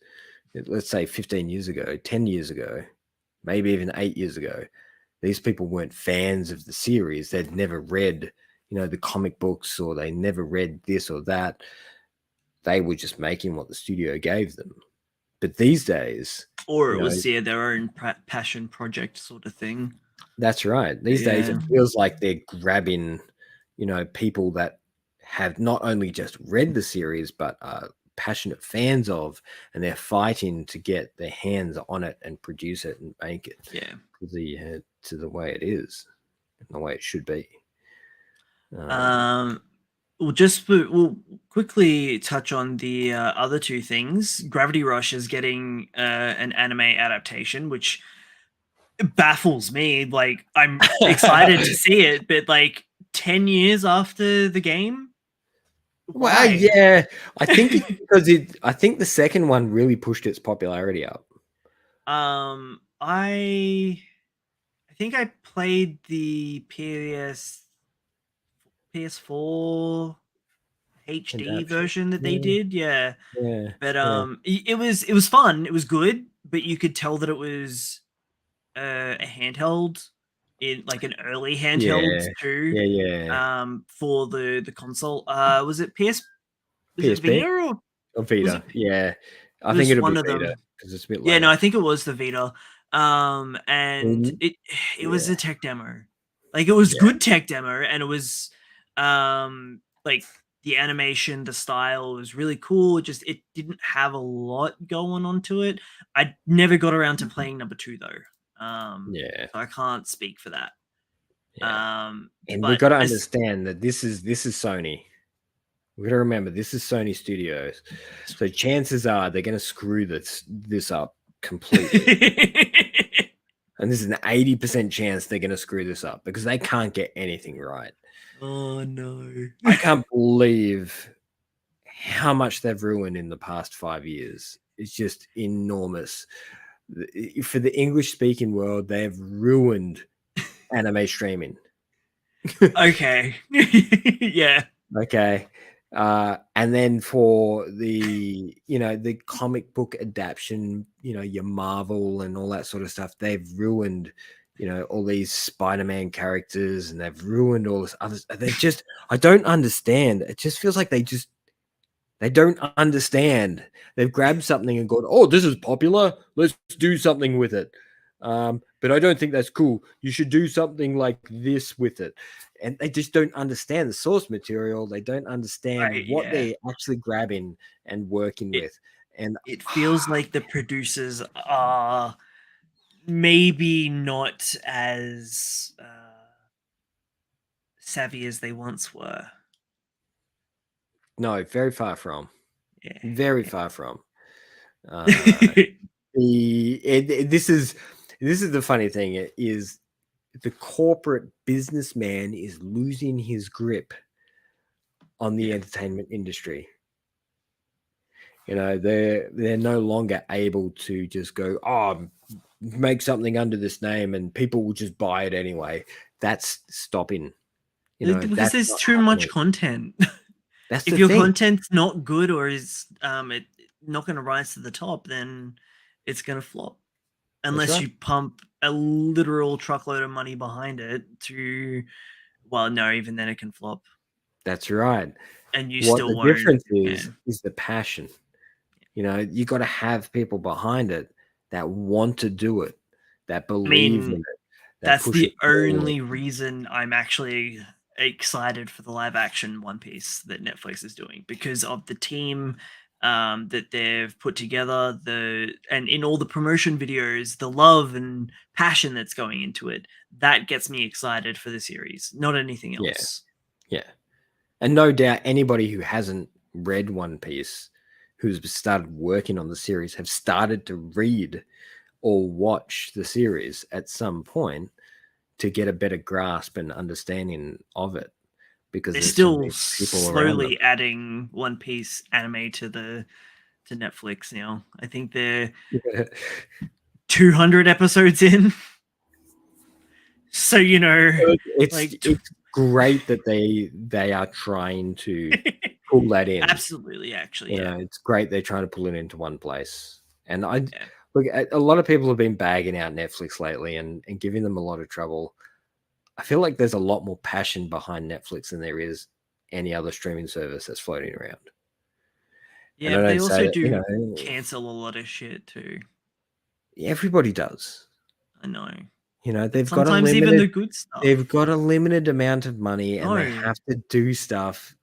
let's say 15 years ago, 10 years ago, maybe even 8 years ago, these people weren't fans of the series. They'd never read, the comic books, or they never read this or that. They were just making what the studio gave them. But these days, Or you it know, was their own passion project sort of thing. that's right. These days, it Yeah, feels like they're grabbing, people that have not only just read the series, but are passionate fans of, and they're fighting to get their hands on it and produce it and make it yeah. to the way it is, and the way it should be. Um, we'll quickly touch on the other two things. Gravity Rush is getting an anime adaptation, which baffles me. Like, I'm excited to see it, but like 10 years after the game, Well, why? yeah, I think it's because I think the second one really pushed its popularity up. I think I played the PS4 HD Adaptation. version that they Yeah, did. Yeah. yeah, But yeah, it was fun. It was good, but you could tell that it was a handheld in like an early handheld yeah, too. yeah, yeah. For the console. Was it was it PSP Vita or was it Vita? Yeah, it I think was it'll be one of Vita them. because it's a bit Yeah, later. no, I think it was the Vita. And Mm, it was yeah, a tech demo. Like, it was yeah. good tech demo, and it was like the animation, the style was really cool. Just it didn't have a lot going on to it. I never got around to playing number 2 though. Yeah, So I can't speak for that. yeah. And we But got to as understand that this is Sony. We got to remember this is Sony Studios, so chances are they're going to screw this up completely. And there's an 80% chance they're going to screw this up because they can't get anything right. Oh no. I can't believe how much they've ruined in the past 5 years. It's just enormous. For the English speaking world, they've ruined anime streaming. Okay. Yeah. Okay. And then for the comic book adaptation, your Marvel and all that sort of stuff, they've ruined, all these Spider-Man characters, and they've ruined all this other. I don't understand. It just feels like they don't understand. They've grabbed something and gone, "Oh, this is popular. Let's do something with it." But I don't think that's cool. You should do something like this with it. And they just don't understand the source material. They don't understand Right, what yeah. they're actually grabbing and working It with. And it feels like the producers are maybe not as savvy as they once were. no, very far from. Yeah. Very far from. Uh, this is the funny thing is the corporate businessman is losing his grip on the Yeah. entertainment industry. They're no longer able to just go, oh, make something under this name and people will just buy it anyway. That's stopping. Because That's there's not too much happening. content. That's If the your thing. content's not good or is not going to rise to the top, then it's going to flop. That's Unless right. you pump a literal truckload of money behind it to, well, no, even then it can flop, That's right. and you What still the won't. difference Yeah. is the passion. You got to have people behind it that want to do it, that I believe in mean, it, that that's push it the forward. only reason I'm actually excited for the live action One Piece that Netflix is doing, because of the team that they've put together, and in all the promotion videos, the love and passion that's going into it. That gets me excited for the series, not anything Yeah, else. yeah. And no doubt anybody who hasn't read One Piece, who's started working on the series, have started to read or watch the series at some point to get a better grasp and understanding of it because They're there's so still many people around them. slowly adding One Piece anime to Netflix now. I think they're 200 episodes in. So, it's like it's great that they are trying to pull that in. absolutely, actually, yeah. It's great they're trying to pull it into one place. And I Yeah. look, a lot of people have been bagging out Netflix lately and giving them a lot of trouble. I feel like there's a lot more passion behind Netflix than there is any other streaming service that's floating around. And Yeah, I but they don't say also that, do cancel a lot of shit too. everybody does. I know. They've got a Sometimes even limited the good stuff. they've got a limited amount of money and they No, have to do stuff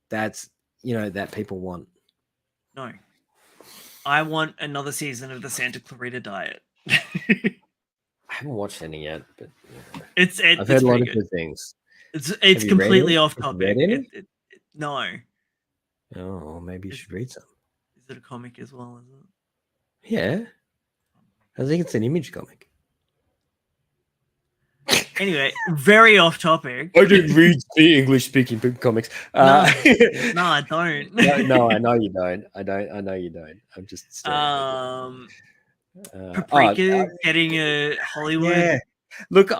that's that people want. no. I want another season of the Santa Clarita Diet. I haven't watched any yet, but I've It's heard a lot pretty of good. good things. It's Have you read any? completely off Have you read topic. any? No. Oh, maybe you Is, should read some. is it a comic as well? Is it? Yeah, I think it's an Image comic. Anyway, very off topic. I don't read the English-speaking comics. No, no, I don't. No, I know you don't. I know you don't. I'm just stereotyping. Oh, Paprika getting a yeah. Hollywood. Look, What?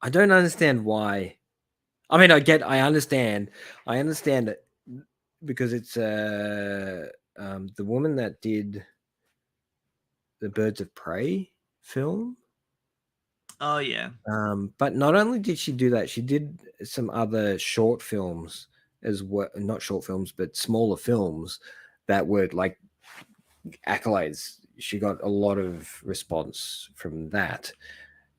I don't understand why. I mean, I understand. I understand it because it's the woman that did the Birds of Prey film. Oh yeah. But not only did she do that, she did some other short films as well. Not short films, but smaller films that were like accolades. she got a lot of response from that,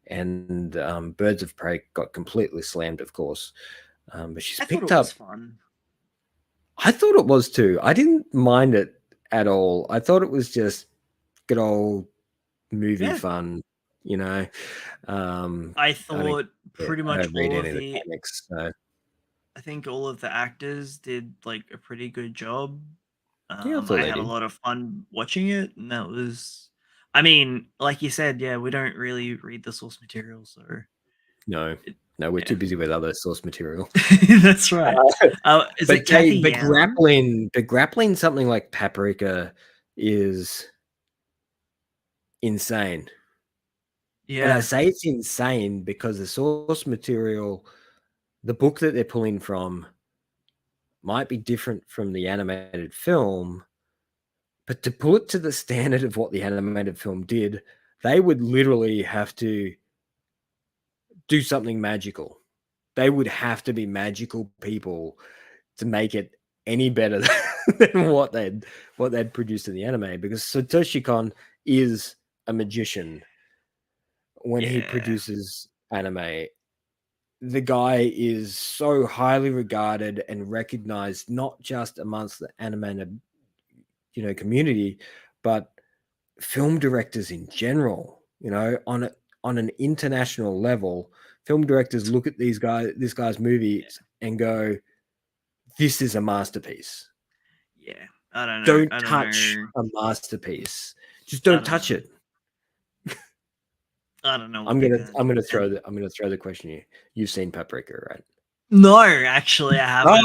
and Birds of Prey got completely slammed, of course. But she's I thought picked it was up. fun. I thought it was too. I didn't mind it at all. I thought it was just good old movie Yeah, fun, you know. I I don't thought yeah, pretty I much don't read all any of of the the. comics. So I think all of the actors did like a pretty good job. yeah, I thought I they had a did. lot of fun watching it, and that was. I mean, like you said, yeah, we don't really read the source material, so No, it, no, we're too yeah, busy with other source material. that's right. Is it Kathy But Yan? grappling something like Paprika is insane. And I Yeah, say it's insane because the source material, the book that they're pulling from, might be different from the animated film, but to pull it to the standard of what the animated film did, they would literally have to do something magical. They would have to be magical people to make it any better than what they'd produced in the anime, because Satoshi Kon is a magician when he yeah, produces anime. The guy is so highly regarded and recognized, not just amongst the anime, community, but film directors in general. On an international level, film directors look at this guy's yeah, movies and go, "This is a masterpiece." yeah. I don't know. Don't I don't touch know. a masterpiece. Just I don't don't touch know. it. I don't know what I'm they're gonna gonna I'm do. gonna throw And the I'm gonna throw the question here. You've seen Paprika, right? no, actually, I haven't.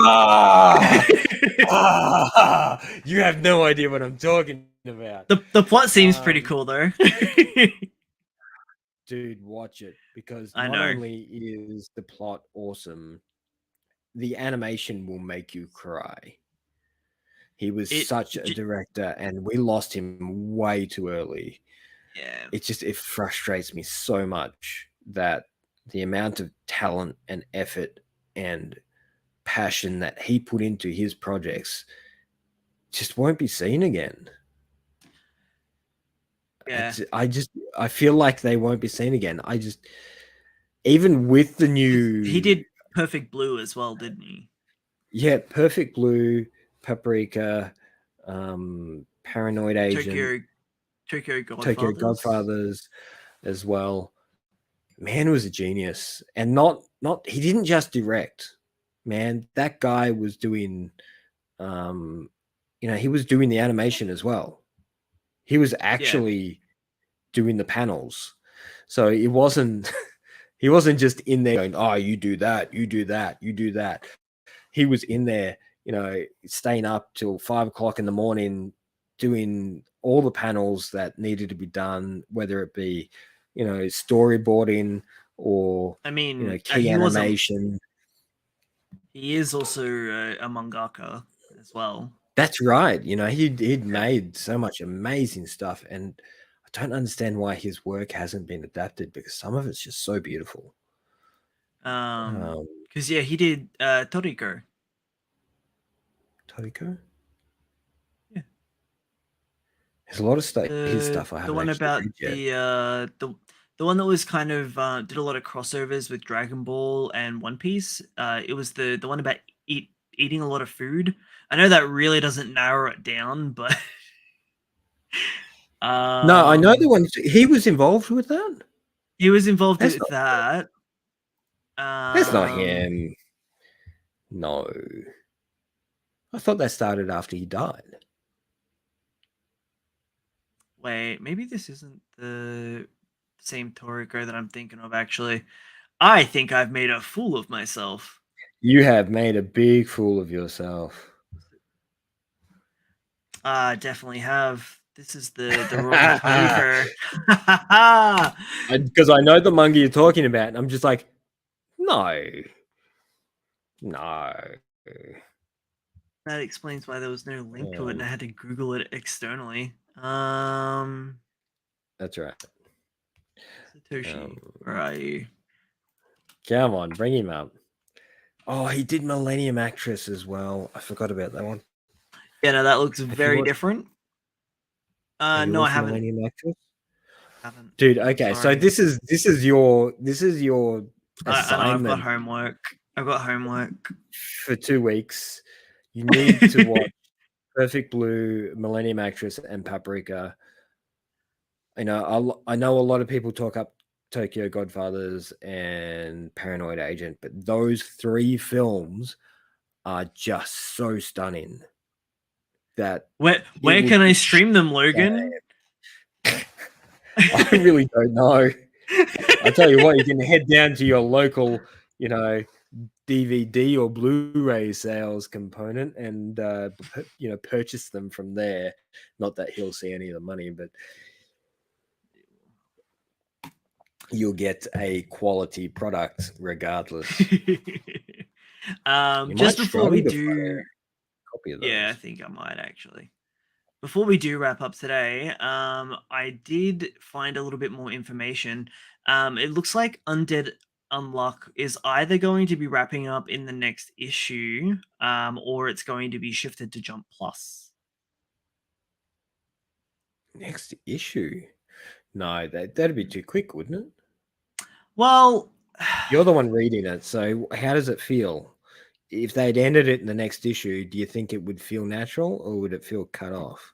Ah, you have no idea what I'm talking about. The plot seems pretty Um, cool though. dude, watch it, because I not know only is the plot awesome, the animation will make you cry. He was it. such a director, and we lost him way too early. Yeah, It frustrates me so much that the amount of talent and effort and passion that he put into his projects just won't be seen again. yeah. I feel like they won't be seen again. Even with the 'Cause he new, did Perfect Blue as well, didn't he? yeah, Perfect Blue, Paprika, Paranoid Agent, Tokyo Tokyo Tokyo Godfathers. Godfathers as well. Man was a genius, and not he didn't just direct. Man, that guy was doing, um, he was doing the animation as well. He was Yeah, actually doing the panels, so it wasn't he wasn't just in there going, "Oh, you do that, you do that, you do that." He was in there, staying up till 5 o'clock in the morning, doing all the panels that needed to be done, whether it be, storyboarding or, I mean, key animation. he is also a mangaka as well. That's right. He'd made so much amazing stuff, and I don't understand why his work hasn't been adapted, because some of it's just so beautiful. Um, Because yeah, he did Toriko. Toriko? Yeah, There's a lot of his stuff I the haven't one actually about read yet. the one that was kind of did a lot of crossovers with Dragon Ball and One Piece. It was the one about eating a lot of food. I know that really doesn't narrow it down, but No, I know the um, one he was involved with that. he was involved That's with not that. that's not Um, him. No. I thought that started after he died. Wait, maybe this isn't the same Toriko that I'm thinking of. Actually, I think I've made a fool of myself. You have made a big fool of yourself. I definitely have. This is the wrong Toriko. That Because I know the manga you're talking about, and I'm just like, no, no. explains why there was no link to it, and Um, I had to Google it externally. that's right. Satoshi, Um, where are you? come on, bring him up. Oh, he did Millennium Actress as well. I forgot about that one. Yeah, no, that looks Have you very watched? different. Have you No, I watched haven't. Millennium Actress? Haven't. Dude, okay, so Sorry. this is your I know I've got assignment homework. I've got homework. for 2 weeks. You need to watch Perfect Blue, Millennium Actress, and Paprika. I know a lot of people talk up Tokyo Godfathers and Paranoid Agent, but those 3 films are just so stunning that it Where would can I be stream them, Logan? I really don't know. I tell you what, you can head down to your local, DVD or Blu-ray sales component and purchase them from there. Not that he'll see any of the money, but you'll get a quality product regardless. You Just might before we struggle to find do, a copy of yeah, I those. think I might actually. Before we do wrap up today, I did find a little bit more information. It looks like Undead Unluck is either going to be wrapping up in the next issue, or it's going to be shifted to Jump Plus. Next issue? No, that'd be too quick, wouldn't it? Well, You're the one reading it, so how does it feel? If they'd ended it in the next issue, do you think it would feel natural or would it feel cut off?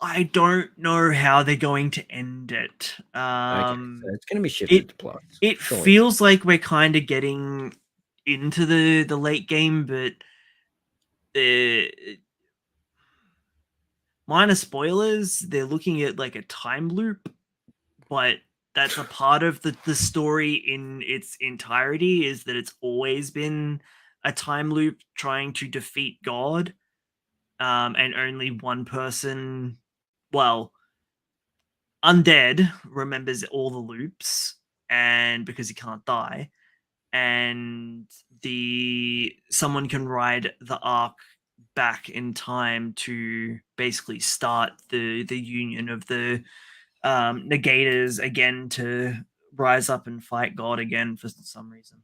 I don't know how they're going to end it. Okay, so it's going to be shifted It to Plus, it surely. feels like we're kind of getting into the late game, but the minor spoilers, they're looking at like a time loop, but that's a part of the story in its entirety, is that it's always been a time loop trying to defeat God. And only one person, well, Undead remembers all the loops, and because he can't die, and the someone can ride the arc back in time to basically start the union of the negators again to rise up and fight God again for some reason.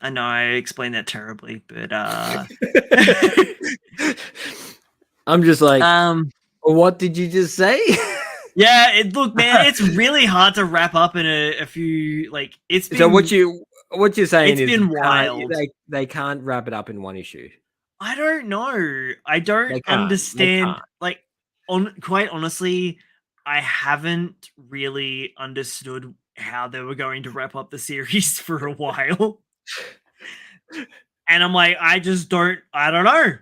I know I explained that terribly, but I'm just like, um what did you just say? yeah, look, man, it's really hard to wrap up in a few, like So what you're saying it's is been wild. they can't wrap it up in one issue. I don't know. I don't They can't. They understand. can't. Like, quite honestly, I haven't really understood how they were going to wrap up the series for a while. And I'm like, I don't know.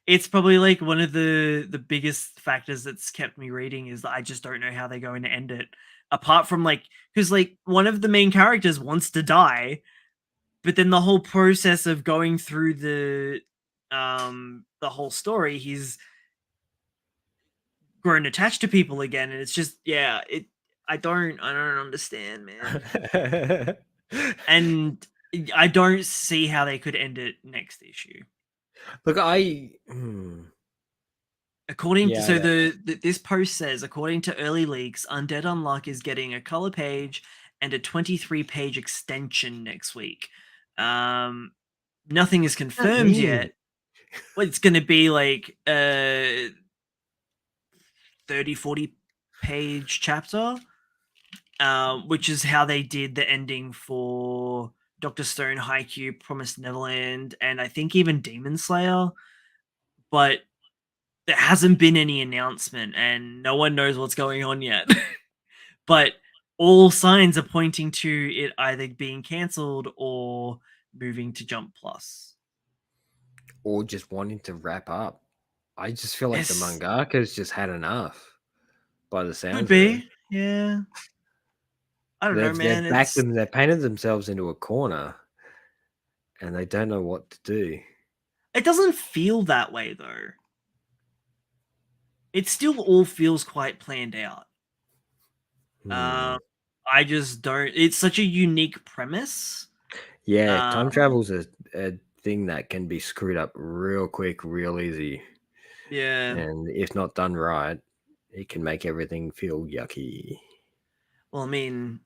It's probably like one of the biggest factors that's kept me reading is that I just don't know how they're going to end it. Apart from like, because like one of the main characters wants to die, but then the whole process of going through the whole story, he's grown attached to people again, and it's just, yeah, I don't understand, man. And I don't see how they could end it next issue. Look, According to, yeah, so this post says, according to early leaks, Undead Unluck is getting a color page and a 23-page extension next week. Nothing is what does that confirmed mean? yet. Well, it's going to be like 30-40 page chapter, which is how they did the ending for Dr. Stone, Haikyuu, Promised Neverland, and I think even Demon Slayer. But there hasn't been any announcement, and no one knows what's going on yet. But all signs are pointing to it either being cancelled or moving to Jump Plus. Or just wanting to wrap up. I just feel like the Yes, mangaka's just had enough by the could sounds of it. be. Yeah, I don't know, They've man. backed them, they've painted themselves into a corner and they don't know what to do. It doesn't feel that way though. It still all feels quite planned out. Hmm. Um, I just don't. It's such a unique premise. Yeah, time Um, travel's a thing that can be screwed up real quick, real easy. yeah. And if not done right, it can make everything feel yucky. Well, I mean,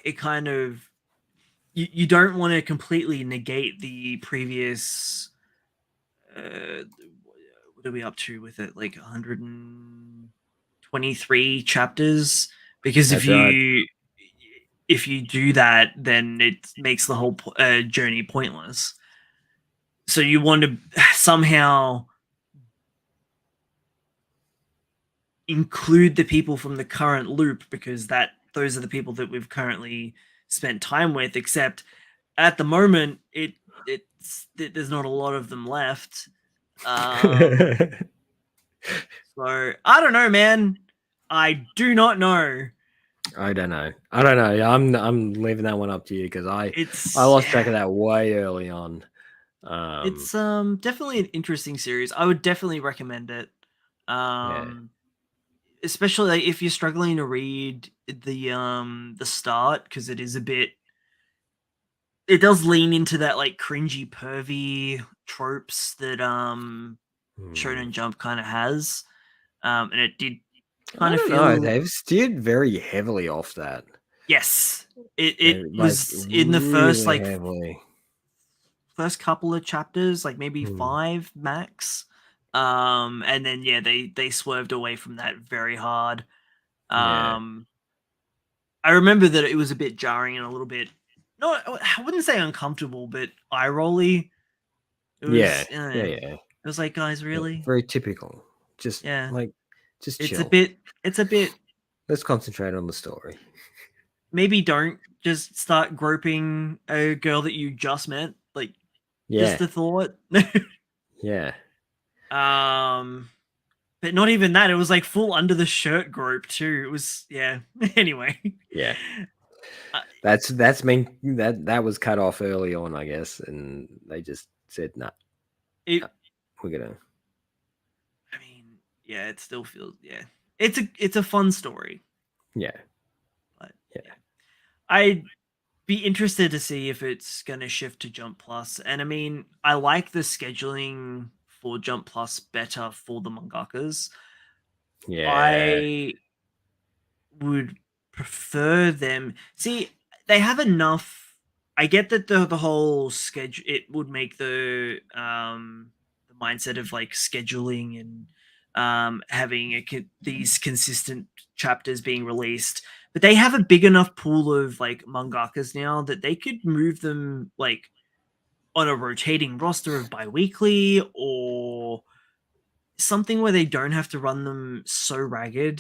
it kind of, you don't want to completely negate the previous what are we up to with it? Like 123 chapters. Because That's right. if you do that, then it makes the whole journey pointless. So you want to somehow include the people from the current loop, because those are the people that we've currently spent time with. Except at the moment, there's not a lot of them left. So I don't know, man. I do not know. I don't know. I'm leaving that one up to you because I It's lost track of yeah, that way early on. it's definitely an interesting series. I would definitely recommend it. Yeah. Um, Especially like, if you're struggling to read the start, because it is a bit. It does lean into that like cringy, pervy tropes that Hmm. Shonen Jump kind of has. And it did kind I of don't know. feel. They've steered very heavily off that. Yes, it Like was in the really heavily. first couple of chapters, like maybe Hmm. 5 max. And then yeah, they swerved away from that very hard. Yeah. Um, I remember that it was a bit jarring and a little bit, no, I wouldn't say uncomfortable, but eye rolly. It Yeah. was, Yeah. it Yeah. was like, guys, Yeah. really? Very typical. Just Yeah, like, just it's a chill. bit, it's a bit. Let's concentrate on the story. Maybe don't just start groping a girl that you just met. Like, just Yeah. a thought. Yeah. um, but not even that. It was like full under the shirt grope too. It was yeah. Anyway, Yeah. uh, That's mean that was cut off early on, I guess, and they just said, "No, it. we're gonna." I mean, yeah, it still feels yeah. It's a fun story, Yeah. but Yeah. yeah, I'd be interested to see if it's gonna shift to Jump Plus. And I mean, I like the scheduling for Jump Plus better for the mangakas. Yeah. I would prefer them. See, they have enough. I get that the whole schedule, it would make the mindset of like scheduling and having these consistent chapters being released, but they have a big enough pool of like mangakas now that they could move them like on a rotating roster of bi-weekly, or something where they don't have to run them so ragged.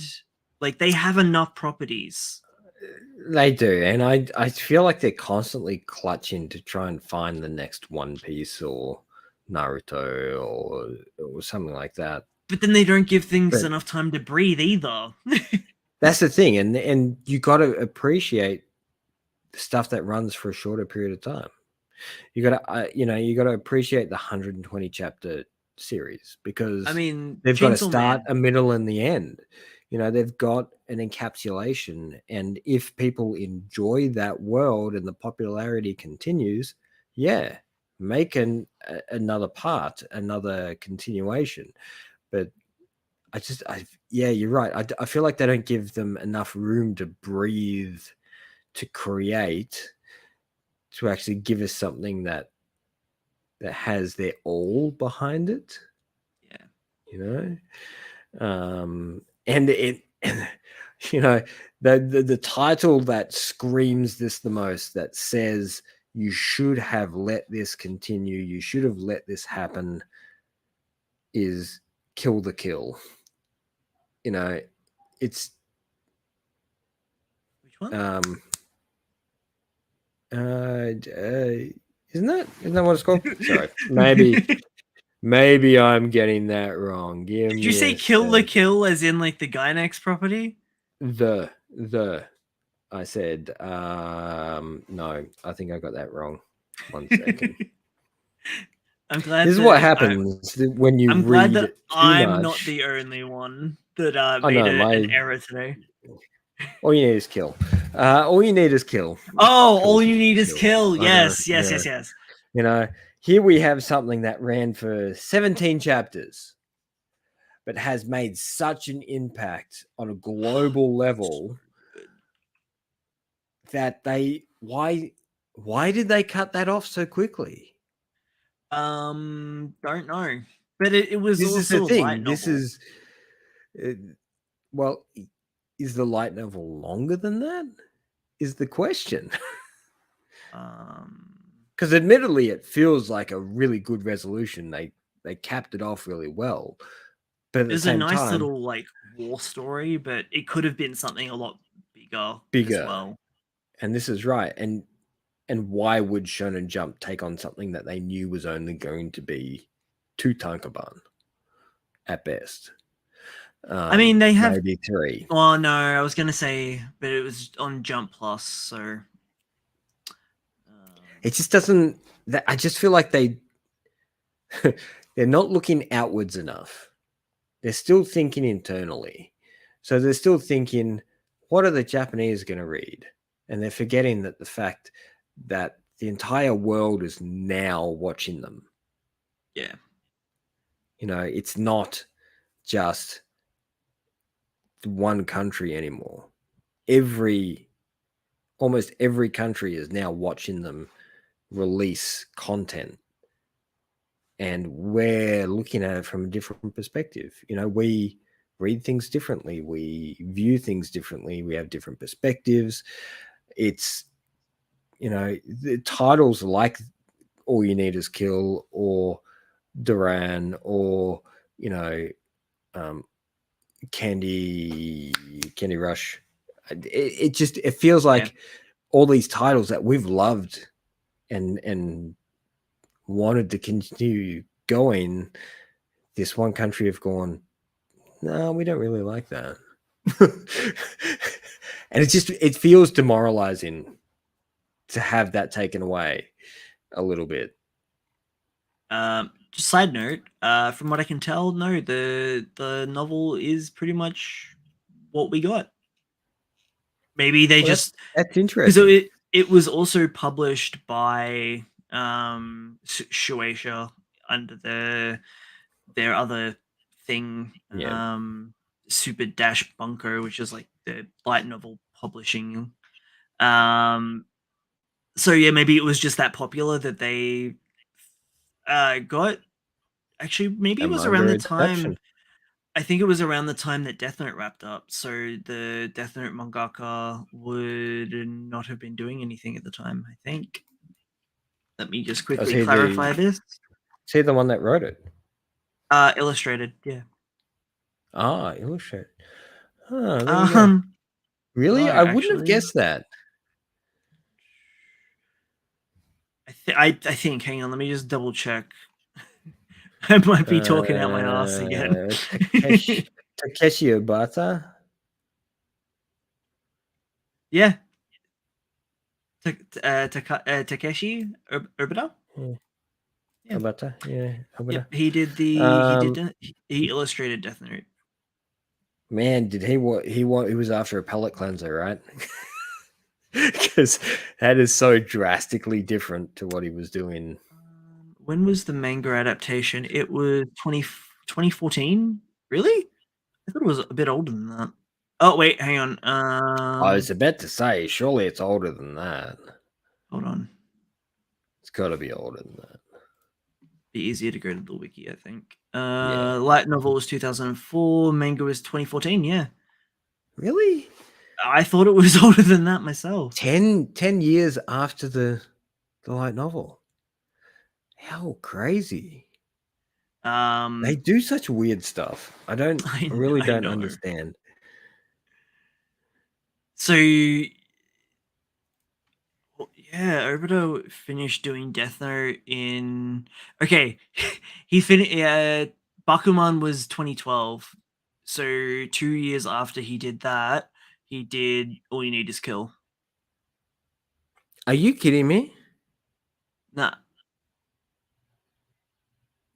Like they have enough properties. They do, and I feel like they're constantly clutching to try and find the next One Piece or Naruto or something like that. But then they don't give things But enough time to breathe either. that's the thing, and you got to appreciate the stuff that runs for a shorter period of time. You got to you got to appreciate the 120 chapter series I because mean, they've got a Chainsaw start, Man. a middle, and the end. They've got an encapsulation, and if people enjoy that world and the popularity continues, yeah, make another part, another continuation. But yeah, you're right. I feel like they don't give them enough room to breathe, to create, to actually give us something that has their all behind it, Yeah. you and and you know the title that screams this the most, that says you should have let this continue, you should have let this happen, is Kill the Kill. It's Which one? um isn't that what it's called? Sorry, maybe I'm getting that wrong. Give Did you me say a Kill the sec. Kill as in like the Gynax property? The I said, no, I think I got that wrong. 1 second. I'm This glad is what that happens when you I'm glad read that too I'm not much. the only one that I made know an my error today. all you need is kill. All you need is kill. Oh, Kill, all kill, you need is kill. kill. I know. Yes, yes, Yeah. yes, yes. You know, here we have something that ran for 17 chapters, but has made such an impact on a global level that why did they cut that off so quickly? Don't know. But it was This is the also a light thing. This novel. is well, is the light novel longer than that? Is the question. Because admittedly, it feels like a really good resolution. They capped it off really well, but at the It's a same nice time, little like war story, but it could have been something a lot bigger as bigger. well. And this is right. And why would Shonen Jump take on something that they knew was only going to be 2 tankaban at best? I mean, they have maybe 3. Oh no, I was gonna say, but it was on Jump Plus, so It just doesn't. I just feel like they're not looking outwards enough. They're still thinking internally. So they're still thinking, what are the Japanese going to read? And they're forgetting that the fact that the entire world is now watching them. yeah. You know, it's not just one country anymore. Almost every country is now watching them release content. And we're looking at it from a different perspective. You know, we read things differently. We view things differently. We have different perspectives. It's, you know, the titles like All You Need Is Kill or Duran or, you know, Candy Rush. It feels like all these titles that we've loved and wanted to continue going, this one country have gone, no, we don't really like that. And it feels demoralizing to have that taken away a little bit. Just side note, from what I can tell, no, the novel is pretty much what we got. Maybe they just that's because interesting. it was also published by Shueisha under their other thing, Super Dash Bunker, which is like the light novel publishing. So yeah, maybe it was just that popular that they got. Actually, maybe it was around the time. I think it was around the time that Death Note wrapped up. So the Death Note mangaka would not have been doing anything at the time, I think. Let me just quickly clarify this. Is he the one that wrote it? Illustrated, yeah. Illustrated. Huh, really? No, I wouldn't have guessed that. I think. Hang on, let me just double check. I might be talking out my ass again. Takeshi Obata. Yeah. Takeshi Obata. Yeah. Obata. Yeah. Obata. Yep, he illustrated Death Note. Man, did he was after a palate cleanser, right? Because that is so drastically different to what he was doing. When was the manga adaptation? It was 2014. Really? I thought it was a bit older than that. Oh wait, hang on. I was about to say, surely it's older than that. Hold on. It's got to be older than that. Be easier to go to the wiki, I think. Light novel was 2004. Manga was 2014. Yeah. Really? I thought it was older than that myself. 10 years after the light novel. How crazy. They do such weird stuff. I really don't understand. So yeah, Obito finished doing Death Note in he finished Bakuman was 2012. So 2 years after he did that, he did All You Need Is Kill. Are you kidding me? Nah.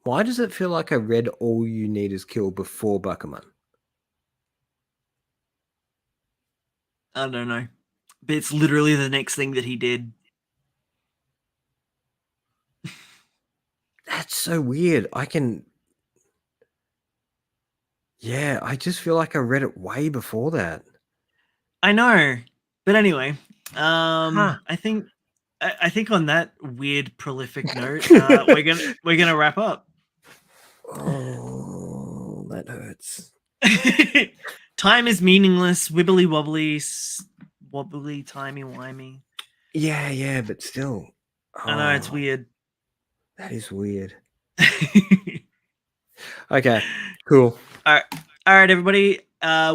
Why does it feel like I read All You Need Is Kill before Bakuman? I don't know. But it's literally the next thing that he did. That's so weird. Yeah, I just feel like I read it way before that. I know. But anyway, I think on that weird prolific note, we're gonna wrap up. Oh, that hurts. Time is meaningless. Wibbly wobbly, wobbly, timey wimey. Yeah, but still. I know it's Oh, weird. that is weird. Okay, cool. All right, everybody.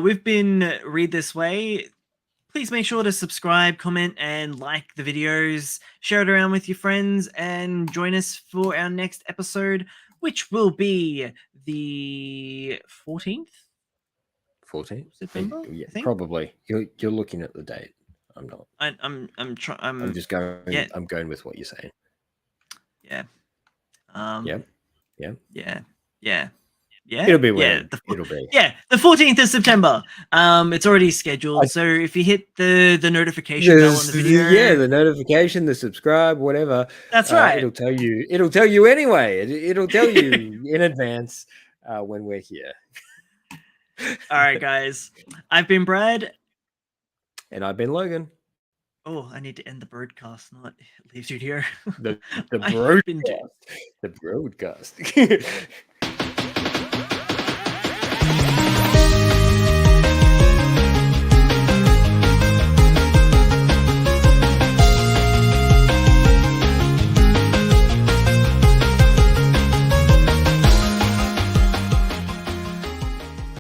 We've been Read This Way. Please make sure to subscribe, comment, and like the videos. Share it around with your friends, and join us for our next episode, which will be the 14th 14th? September. Yeah, I think. probably. You're looking at the date. I'm not. I'm trying. I'm just going. Yeah. I'm going with what you're saying. Yeah. Yeah. Yeah. It'll be Yeah. whenever. It'll be. Yeah, the 14th of September. It's already scheduled. So if you hit the notification bell on the video, Yeah, the notification, the subscribe, whatever. that's right. It'll tell you. It'll tell you anyway. It'll tell you in advance when we're here. All right, guys. I've been Brad. And I've been Logan. Oh, I need to end the broadcast, not leave you here. The I've been broadcast. The broadcast.